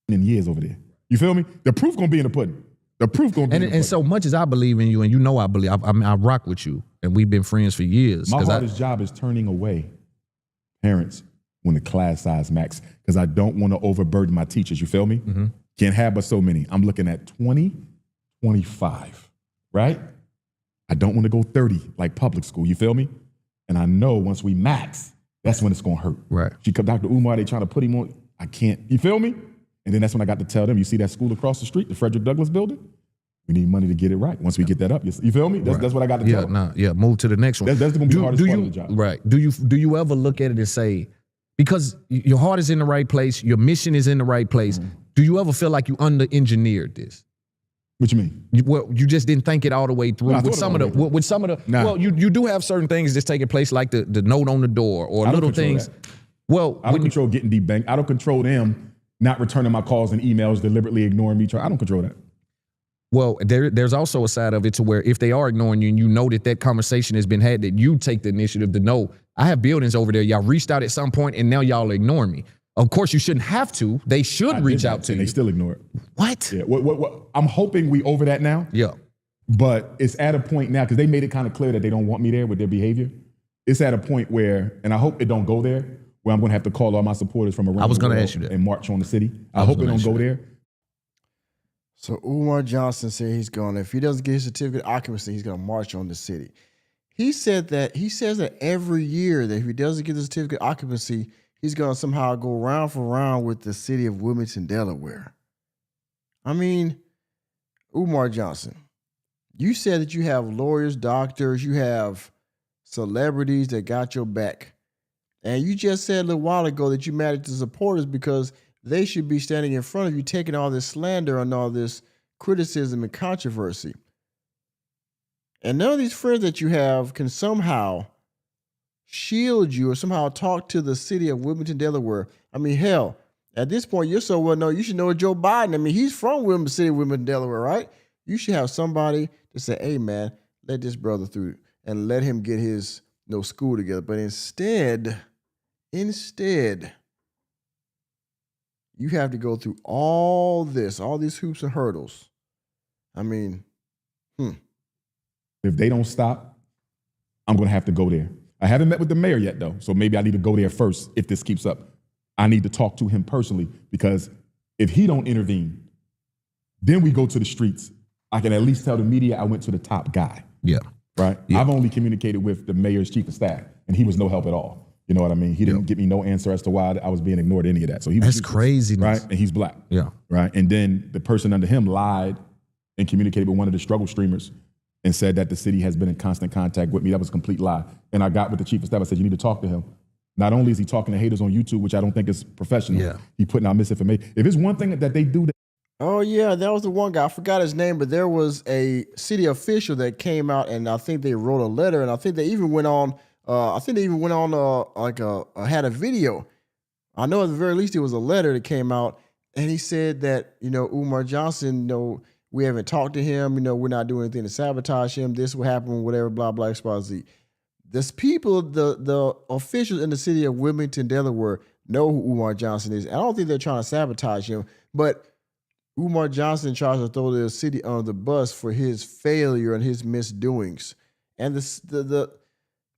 In years over there. You feel me? The proof gonna be in the pudding. The proof gonna be in the pudding. And so much as I believe in you, and you know I believe, I rock with you, and we've been friends for years. My hardest job is turning away parents when the class size max, because I don't want to overburden my teachers. You feel me? Mm-hmm. Can't have but so many. I'm looking at 20, 25, right? I don't want to go 30 like public school. You feel me? And I know once we max, that's when it's gonna hurt. Right. Dr. Umar, they trying to put him on. I can't. You feel me? And then that's when I got to tell them, you see that school across the street, the Frederick Douglass building? We need money to get it right. Once we get that up, you feel me? That's what I got to tell them. Move to the next one. That's going to be the hardest part of the job. Right. Do you ever look at it and say, because your heart is in the right place, your mission is in the right place, do you ever feel like you under-engineered this? What you mean? You just didn't think it all the way through. With some of the, well, you do have certain things that's taking place, like the note on the door or little things. That. Well, I don't control getting debanked. I don't control them not returning my calls and emails, deliberately ignoring me. I don't control that. Well, there's also a side of it to where if they are ignoring you and you know that conversation has been had, that you take the initiative to know, I have buildings over there. Y'all reached out at some point and now y'all ignore me. Of course, you shouldn't have to. They should reach out to you. They still ignore it. What? Yeah. What? I'm hoping we over that now. Yeah. But it's at a point now, because they made it kind of clear that they don't want me there with their behavior. It's at a point where, and I hope it don't go there, where I'm going to have to call all my supporters from around the world ask you that. and march on the city. I hope it don't go there. So Umar Johnson said if he doesn't get his certificate of occupancy, he's going to march on the city. He says that every year that if he doesn't get the certificate of occupancy, he's going to somehow go round for round with the city of Wilmington, Delaware. I mean, Umar Johnson, you said that you have lawyers, doctors, you have celebrities that got your back. And you just said a little while ago that you mad at the supporters because they should be standing in front of you taking all this slander and all this criticism and controversy. And none of these friends that you have can somehow shield you or somehow talk to the city of Wilmington, Delaware. I mean, hell, at this point, you're so well known, you should know Joe Biden. I mean, he's from Wilmington City, Wilmington, Delaware, right? You should have somebody to say, hey, man, let this brother through and let him get his school together. But instead, you have to go through all these hoops and hurdles. I mean, If they don't stop, I'm going to have to go there. I haven't met with the mayor yet, though, so maybe I need to go there first if this keeps up. I need to talk to him personally, because if he don't intervene, then we go to the streets. I can at least tell the media I went to the top guy. Yeah. Right? Yeah. I've only communicated with the mayor's chief of staff, and he was no help at all. You know what I mean? He didn't give me no answer as to why I was being ignored, any of that. So he was craziness. Right? And he's black. Yeah. Right? And then the person under him lied and communicated with one of the struggle streamers and said that the city has been in constant contact with me. That was a complete lie. And I got with the chief of staff. I said, you need to talk to him. Not only is he talking to haters on YouTube, which I don't think is professional, he putting out misinformation. If it's one thing that they do oh, yeah, that was the one guy. I forgot his name, but there was a city official that came out, and I think they wrote a letter, and I think they even went on, had a video. I know at the very least it was a letter that came out, and he said that, Umar Johnson, we haven't talked to him, we're not doing anything to sabotage him. This will happen, whatever, blah, blah, X, Y, Z. This people, the officials in the city of Wilmington, Delaware, know who Umar Johnson is. I don't think they're trying to sabotage him, but Umar Johnson tries to throw the city under the bus for his failure and his misdoings, and the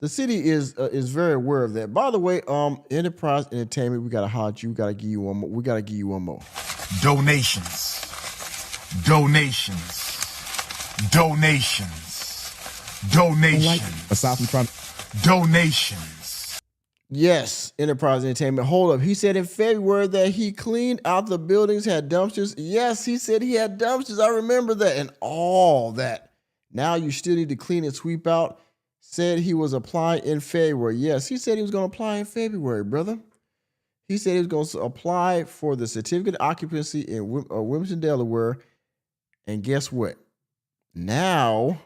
city is very aware of that. By the way, Enterprise Entertainment, we gotta hot you. We gotta give you one more. Donations. Aside from trying. Donations. Yes, Enterprise Entertainment. Hold up. He said in February that he cleaned out the buildings, had dumpsters. Yes, he said he had dumpsters. I remember that and all that. Now you still need to clean and sweep out. Said he was applying in February. Yes, he said he was going to apply in February, brother. He said he was going to apply for the certificate of occupancy in Wilmington, Delaware. And guess what? Now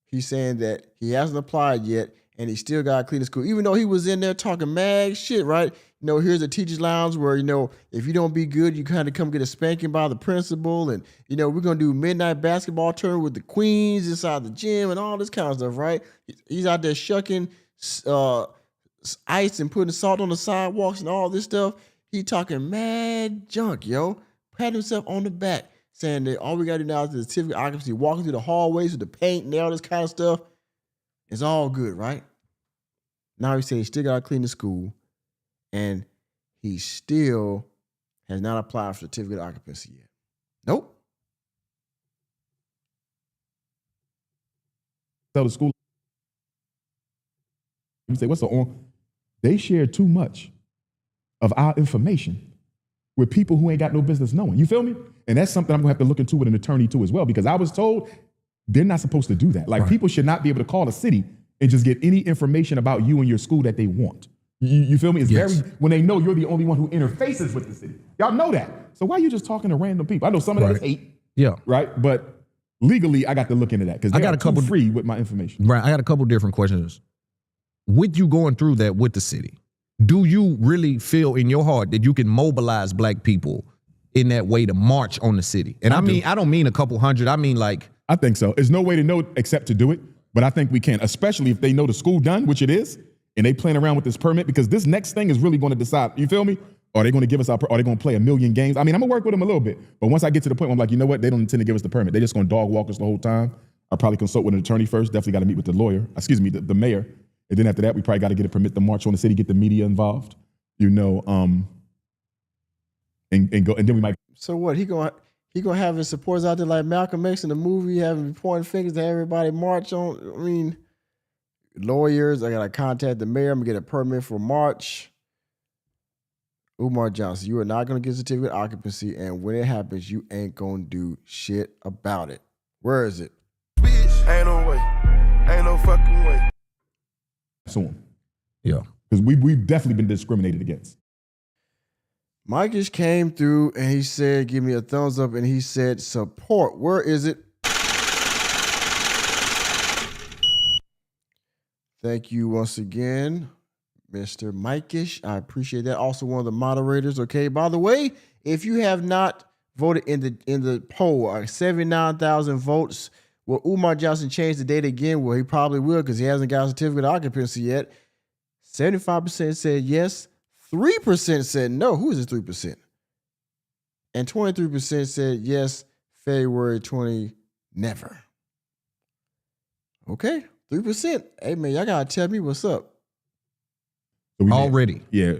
he's saying that he hasn't applied yet and he still got to clean the school. Even though he was in there talking mad shit, right? You know, here's a teacher's lounge where, you know, if you don't be good, you kind of come get a spanking by the principal. And, you know, we're going to do midnight basketball tournament with the queens inside the gym and all this kind of stuff, right? He's out there shucking ice and putting salt on the sidewalks and all this stuff. He talking mad junk, yo. Patting himself on the back, saying that all we got to do now is the certificate of occupancy, walking through the hallways with the paint and all this kind of stuff. It's all good, right? Now he said he still got to clean the school, and he still has not applied for certificate of occupancy yet. Nope. Tell the school. You say, what's the on? They share too much of our information with people who ain't got no business knowing. You feel me? And that's something I'm gonna have to look into with an attorney too as well, because I was told they're not supposed to do that. Like, people should not be able to call a city and just get any information about you and your school that they want. You feel me? It's very, when they know you're the only one who interfaces with the city. Y'all know that. So why are you just talking to random people? I know some of that is hate. Yeah. Right? But legally, I got to look into that because I got a couple free with my information. Right. I got a couple different questions. With you going through that with the city, do you really feel in your heart that you can mobilize black people in that way to march on the city? And I don't mean a couple hundred. I mean, like, I think so. There's no way to know except to do it. But I think we can, especially if they know the school done, which it is, and they playing around with this permit, because this next thing is really going to decide, you feel me? Are they going to give us are they going to play a million games? I mean, I'm going to work with them a little bit. But once I get to the point where I'm like, you know what? They don't intend to give us the permit. They're just going to dog walk us the whole time. I'll probably consult with an attorney first. Definitely got to meet with the lawyer, the mayor. And then after that, we probably got to get a permit to march on the city, get the media involved, you know, and go, and then we might. So what, he gonna have his supporters out there like Malcolm X in the movie, having pointing fingers to everybody march on? I mean, lawyers, I gotta contact the mayor, I'm gonna get a permit for march. Umar Johnson, you are not gonna get a certificate of occupancy, and when it happens, you ain't gonna do shit about it. Where is it? Bitch, ain't no way. Ain't no fucking way. So, yeah. Because we've definitely been discriminated against. Mike just came through and he said, give me a thumbs up, and he said, support. Where is it? Thank you once again, Mr. Mike-ish. I appreciate that. Also one of the moderators, okay? By the way, if you have not voted in the poll, 79,000 votes, will Umar Johnson change the date again? Well, he probably will, because he hasn't got a certificate of occupancy yet. 75% said yes. 3% said no. Who is this 3%? And 23% said yes, February 20, never. Okay, 3%. Hey, man, y'all got to tell me what's up. So already. Yeah.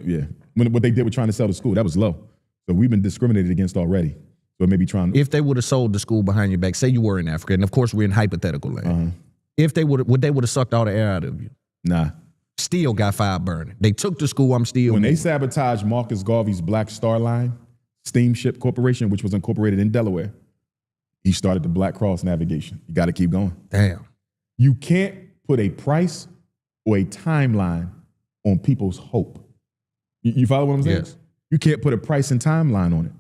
What they did with trying to sell the school, that was low. So we've been discriminated against already. So maybe trying. If they would have sold the school behind your back, say you were in Africa, and of course we're in hypothetical land. If they would have sucked all the air out of you? Nah. Still got fire burning. They took the school. I'm still. When they sabotaged Marcus Garvey's Black Star Line Steamship Corporation, which was incorporated in Delaware, he started the Black Cross Navigation. You got to keep going. Damn. You can't put a price or a timeline on people's hope. You follow what I'm saying? Yes. You can't put a price and timeline on it.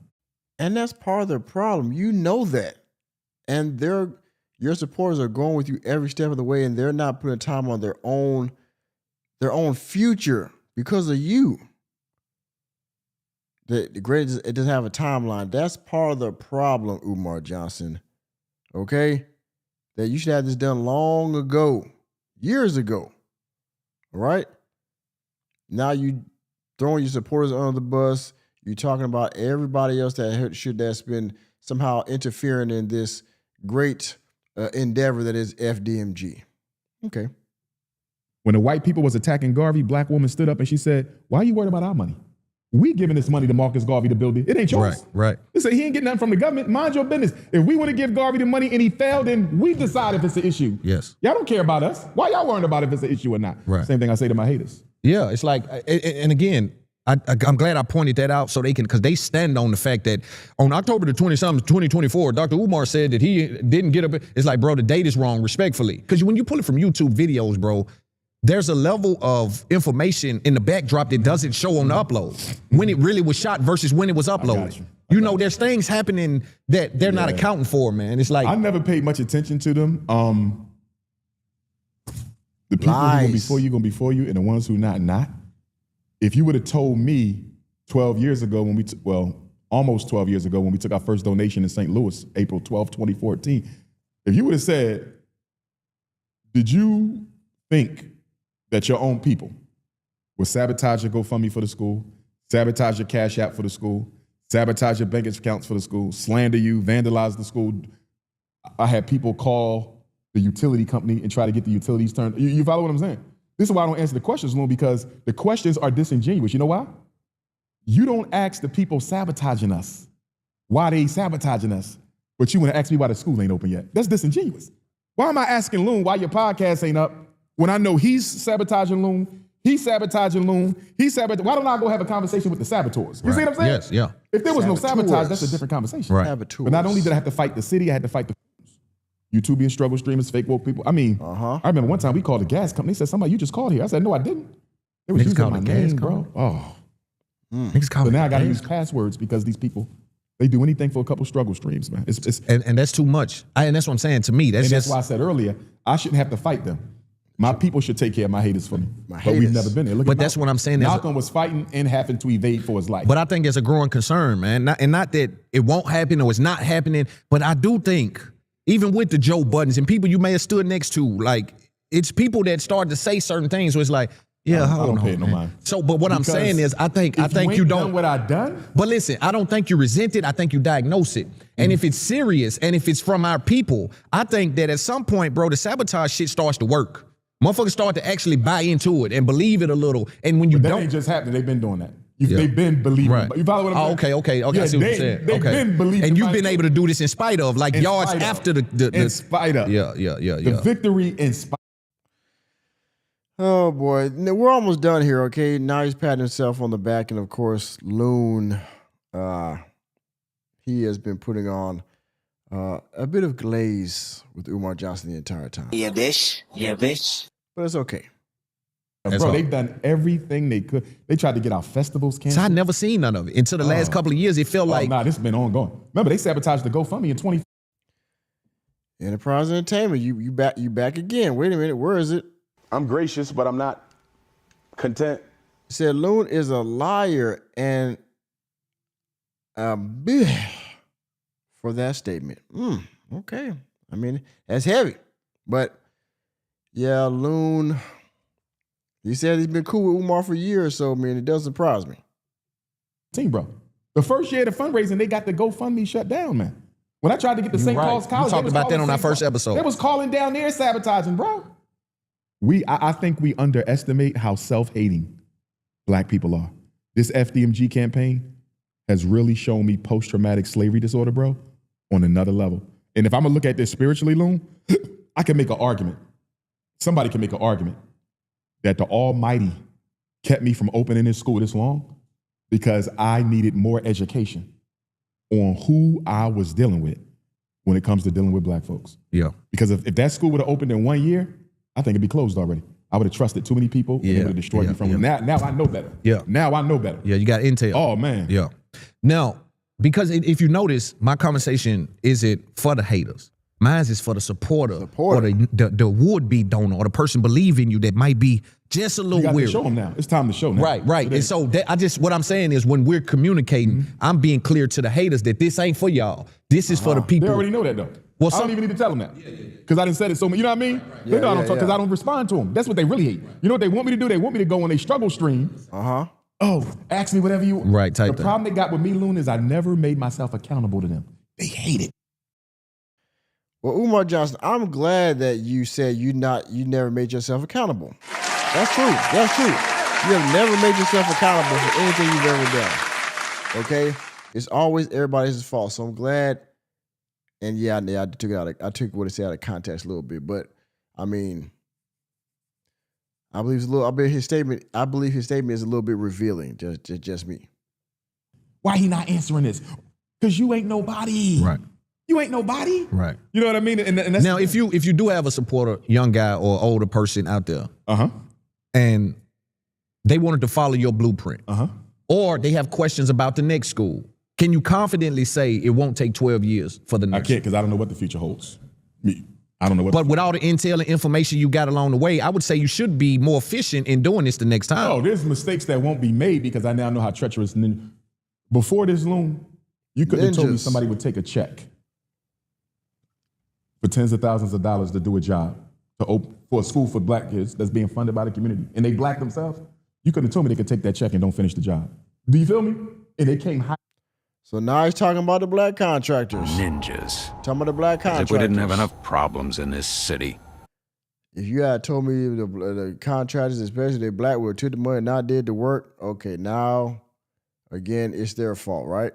And that's part of the problem. You know that. And your supporters are going with you every step of the way, and they're not putting time on their own future because of you. The grade, it doesn't have a timeline. That's part of the problem, Umar Johnson. Okay? That you should have this done long ago, years ago. All right? Now you throwing your supporters under the bus. You're talking about everybody else that's been somehow interfering in this great endeavor that is FDMG. Okay. When the white people was attacking Garvey, black woman stood up and she said, why are you worried about our money? We giving this money to Marcus Garvey to build it. It ain't yours. Right. They say he ain't getting nothing from the government. Mind your business. If we want to give Garvey the money and he failed, then we decide if it's an issue. Yes. Y'all don't care about us. Why y'all worrying about if it's an issue or not? Right. Same thing I say to my haters. Yeah, it's like, and again, I'm glad I pointed that out so they can, because they stand on the fact that on October the 20-something, 2024, Dr. Umar said that he didn't get up. It's like, bro, the date is wrong, respectfully. Because when you pull it from YouTube videos, bro, there's a level of information in the backdrop that doesn't show on the upload when it really was shot versus when it was uploaded. You know, there's things happening that they're not accounting for, man. It's like I never paid much attention to them. The people who are gonna be for you, and the ones who not. If you would have told me 12 years ago when almost 12 years ago when we took our first donation in St. Louis, April 12, 2014, if you would have said, did you think that your own people would sabotage your GoFundMe for the school, sabotage your Cash App for the school, sabotage your bank accounts for the school, slander you, vandalize the school? I had people call the utility company and try to get the utilities turned. You follow what I'm saying? This is why I don't answer the questions, Loon, because the questions are disingenuous. You know why? You don't ask the people sabotaging us why they sabotaging us, but you want to ask me why the school ain't open yet. That's disingenuous. Why am I asking Loon why your podcast ain't up when I know he's sabotaging Loon, he's sabotaging Loon, why don't I go have a conversation with the saboteurs? You see what I'm saying? Yes, yeah. If there was no sabotage, that's a different conversation. Right. Saboteurs. But not only did I have to fight the city, I had to fight the YouTubian struggle streamers, fake woke people. I mean, I remember one time we called the gas company. They said, somebody, you just called here. I said, no, I didn't. They was using my name, bro. Oh. So now I got to use passwords because these people, they do anything for a couple struggle streams, man. And that's too much. And that's what I'm saying. To me, that's why I said earlier, I shouldn't have to fight them. My people should take care of my haters for me. But we've never been there. Look but at that's what I'm saying. Malcolm was fighting and having to evade for his life. But I think there's a growing concern, man. Not that it won't happen or it's not happening, but I do think, even with the Joe Buttons and people you may have stood next to, like, it's people that start to say certain things where it's like, yeah, I don't pay no mind. So, but what I'm saying is, I think you don't done what I done. But listen, I don't think you resent it. I think you diagnose it. And if it's serious and if it's from our people, I think that at some point, bro, the sabotage shit starts to work. Motherfuckers start to actually buy into it and believe it a little. And when you that don't, ain't just happening. They've been doing that. They've been believing. Right. You follow what I'm saying? Okay. Yeah, I see what you're saying. They've been believing. And you've been able to do this in spite of, like yards after the in spite of. Yeah. The victory in spite. Oh boy, we're almost done here. Okay, now he's patting himself on the back, and of course, Loon, he has been putting on a bit of glaze with Umar Johnson the entire time. Yeah, bitch. Yeah, bitch. But it's okay. Bro, they've done everything they could. They tried to get our festivals canceled. So I never seen none of it until the last couple of years. It felt like this has been ongoing. Remember, they sabotaged the GoFundMe in 20. Enterprise Entertainment, you back again. Wait a minute, where is it? I'm gracious, but I'm not content. It said Loon is a liar and a bitch for that statement. Okay. I mean, that's heavy. But yeah, Loon, he said he's been cool with Umar for years or so, man. It doesn't surprise me. Bro. The first year of the fundraising, they got the GoFundMe shut down, man. When I tried to get the St. Paul's College, we talked about that on our first episode. They was calling down there sabotaging, bro. I think we underestimate how self-hating black people are. This FDMG campaign has really shown me post-traumatic slavery disorder, bro, on another level. And if I'm gonna look at this spiritually, Loon, I can make an argument. Somebody can make an argument that the Almighty kept me from opening this school this long because I needed more education on who I was dealing with when it comes to dealing with black folks. Yeah. Because if that school would have opened in 1 year, I think it'd be closed already. I would have trusted too many people and it would have destroyed me from it. Now I know better. Yeah. Now I know better. Yeah, you got intel. Oh, man. Yeah. Now, because if you notice, my conversation isn't for the haters. Mine is for the supporter. Or the would-be donor or the person believing you that might be just a little weird. Show them now. It's time to show now. Right. And so what I'm saying is when we're communicating, I'm being clear to the haters that this ain't for y'all. This is for the people. They already know that, though. Well, I don't even need to tell them that. Because I didn't say it so much. You know what I mean? They know I don't talk because I don't respond to them. That's what they really hate. You know what they want me to do? They want me to go on a struggle stream. Oh, ask me whatever you want. Right, type The problem they got with me, Loon, is I never made myself accountable to them. They hate it. Well, Umar Johnson, I'm glad that you said you never made yourself accountable. That's true. That's true. You have never made yourself accountable for anything you've ever done. Okay? It's always everybody's fault. So I'm glad. And yeah, I took what it said out of context a little bit, but I mean, I believe his statement is a little bit revealing. Just me. Why he not answering this? Because you ain't nobody. Right. You ain't nobody. Right. You know what I mean? And that's now, if you do have a supporter, young guy or older person out there, and they wanted to follow your blueprint. Or they have questions about the next school. Can you confidently say it won't take 12 years for the next? I can't, because I don't know what the future holds. I don't know what. But with all the intel and information you got along the way, I would say you should be more efficient in doing this the next time. No, there's mistakes that won't be made because I now know how treacherous. Before this Loon, you couldn't have told me somebody would take a check for tens of thousands of dollars to do a job for a school for black kids that's being funded by the community, and they black themselves. You couldn't have told me they could take that check and don't finish the job. Do you feel me? And they came high. So now he's talking about the black contractors. Ninjas. Talking about the black contractors. As if we didn't have enough problems in this city. If you had told me the contractors, especially they black, would have took the money and not did the work, okay, now, again, it's their fault, right?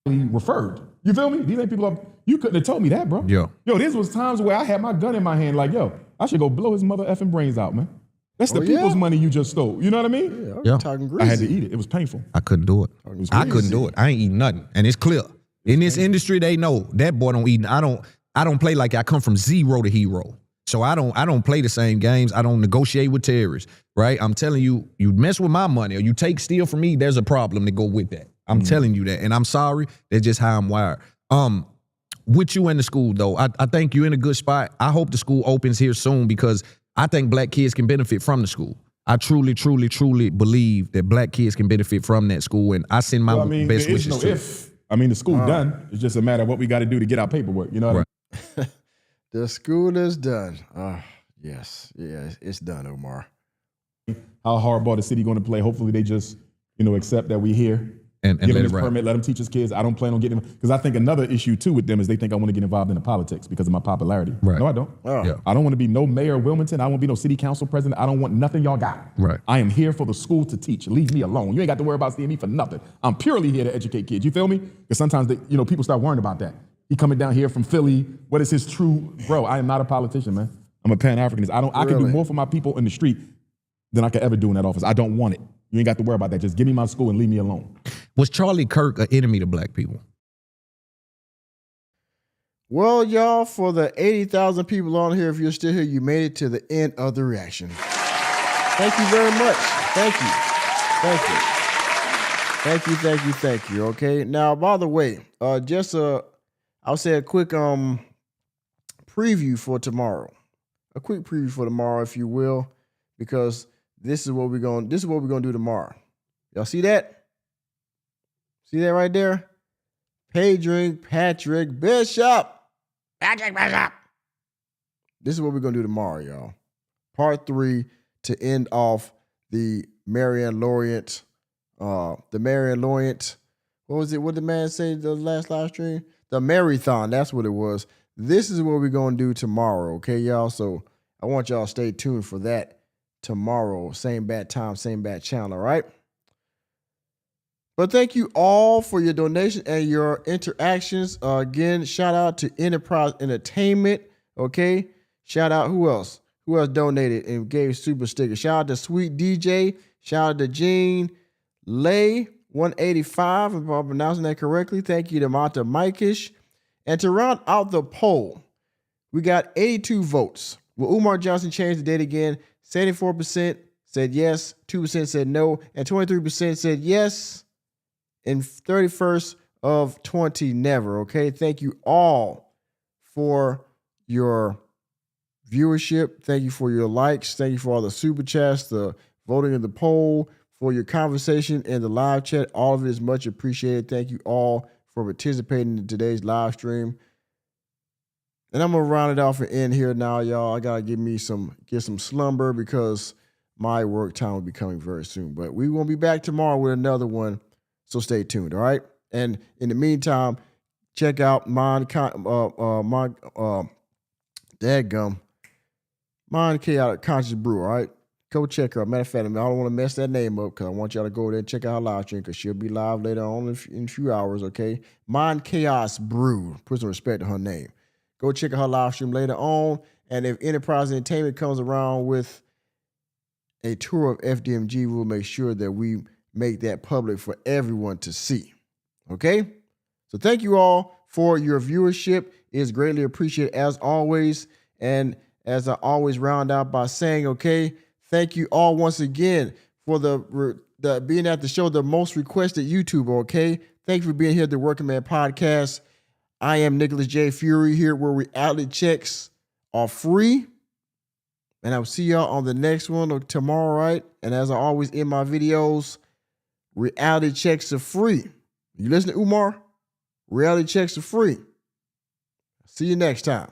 Referred. You feel me? These ain't people you couldn't have told me that, bro. Yo, this was times where I had my gun in my hand like, yo, I should go blow his mother effing brains out, man. That's the people's money you just stole. You know what I mean? Yeah. Talking greasy. I had to eat it. It was painful. I couldn't do it. I couldn't do it. I ain't eating nothing. And it's clear. In this industry, they know that boy don't eat. I don't play like I come from zero to hero. So I don't play the same games. I don't negotiate with terrorists, right? I'm telling you, you mess with my money or you steal from me, there's a problem to go with that. I'm telling you that. And I'm sorry. That's just how I'm wired. With you in the school, though, I think you're in a good spot. I hope the school opens here soon because I think black kids can benefit from the school. I truly, truly, truly believe that black kids can benefit from that school, and I send my best wishes to it. The school done. It's just a matter of what we got to do to get our paperwork. You know what I mean? The school is done. Yes. Yeah, it's done, Umar. How hardball the city going to play? Hopefully they just, accept that we here. And give let them it this ride. permit, let them teach his kids. I don't plan on getting them. Because I think another issue, too, with them is they think I want to get involved in the politics because of my popularity. Right. No, I don't. Yeah. I don't want to be no mayor of Wilmington. I don't want to be no city council president. I don't want nothing y'all got. Right. I am here for the school to teach. Leave me alone. You ain't got to worry about seeing me for nothing. I'm purely here to educate kids. You feel me? Because sometimes people start worrying about that. He coming down here from Philly. What is his true? Bro, I am not a politician, man. I'm a Pan-Africanist. I can do more for my people in the street than I could ever do in that office. I don't want it. You ain't got to worry about that. Just give me my school and leave me alone. Was Charlie Kirk an enemy to black people? Well, y'all, for the 80,000 people on here, if you're still here, you made it to the end of the reaction. Thank you very much. Thank you. Okay. Now, by the way, I'll say a quick preview for tomorrow. A quick preview for tomorrow, if you will, because this is what we're gonna do tomorrow. Y'all see that? See that right there? Patrick Bishop. This is what we're going to do tomorrow, y'all. Part 3 to end off the Marianne Lorient. What was it? What did the man say the last live stream? The marathon. That's what it was. This is what we're going to do tomorrow, okay, y'all? So I want y'all to stay tuned for that tomorrow. Same bad time, same bad channel, all right? But thank you all for your donation and your interactions. Again, shout out to Enterprise Entertainment. Okay. Shout out, who else? Who else donated and gave super stickers? Shout out to Sweet DJ. Shout out to Gene Lay 185, if I'm pronouncing that correctly. Thank you to Mata Mikish. And to round out the poll, we got 82 votes. Will Umar Johnson change the date again? 74% said yes, 2% said no, and 23% said yes. And 31st of 20, never, okay? Thank you all for your viewership. Thank you for your likes. Thank you for all the super chats, the voting in the poll, for your conversation in the live chat. All of it is much appreciated. Thank you all for participating in today's live stream. And I'm going to round it off and end here now, y'all. I got to get some slumber because my work time will be coming very soon. But we won't be back tomorrow with another one. So stay tuned, all right? And in the meantime, check out Mind Chaotic Conscious Brew, all right? Go check her out. Matter of fact, I don't want to mess that name up because I want y'all to go there and check out her live stream because she'll be live later on in a few hours, okay? Mind Chaos Brew. Put some respect to her name. Go check out her live stream later on. And if Enterprise Entertainment comes around with a tour of FDMG, we'll make sure that we make that public for everyone to see. Okay? So thank you all for your viewership. It is greatly appreciated as always. And as I always round out by saying, okay, Thank you all once again for the being at the show, the most requested YouTuber, okay? Thank you for being here at the Working Man Podcast. I am Nicholas J. Fury here, where reality checks are free. And I will see y'all on the next one or tomorrow, right? And as I always end my videos, reality checks are free. You listen to Umar? Reality checks are free. See you next time.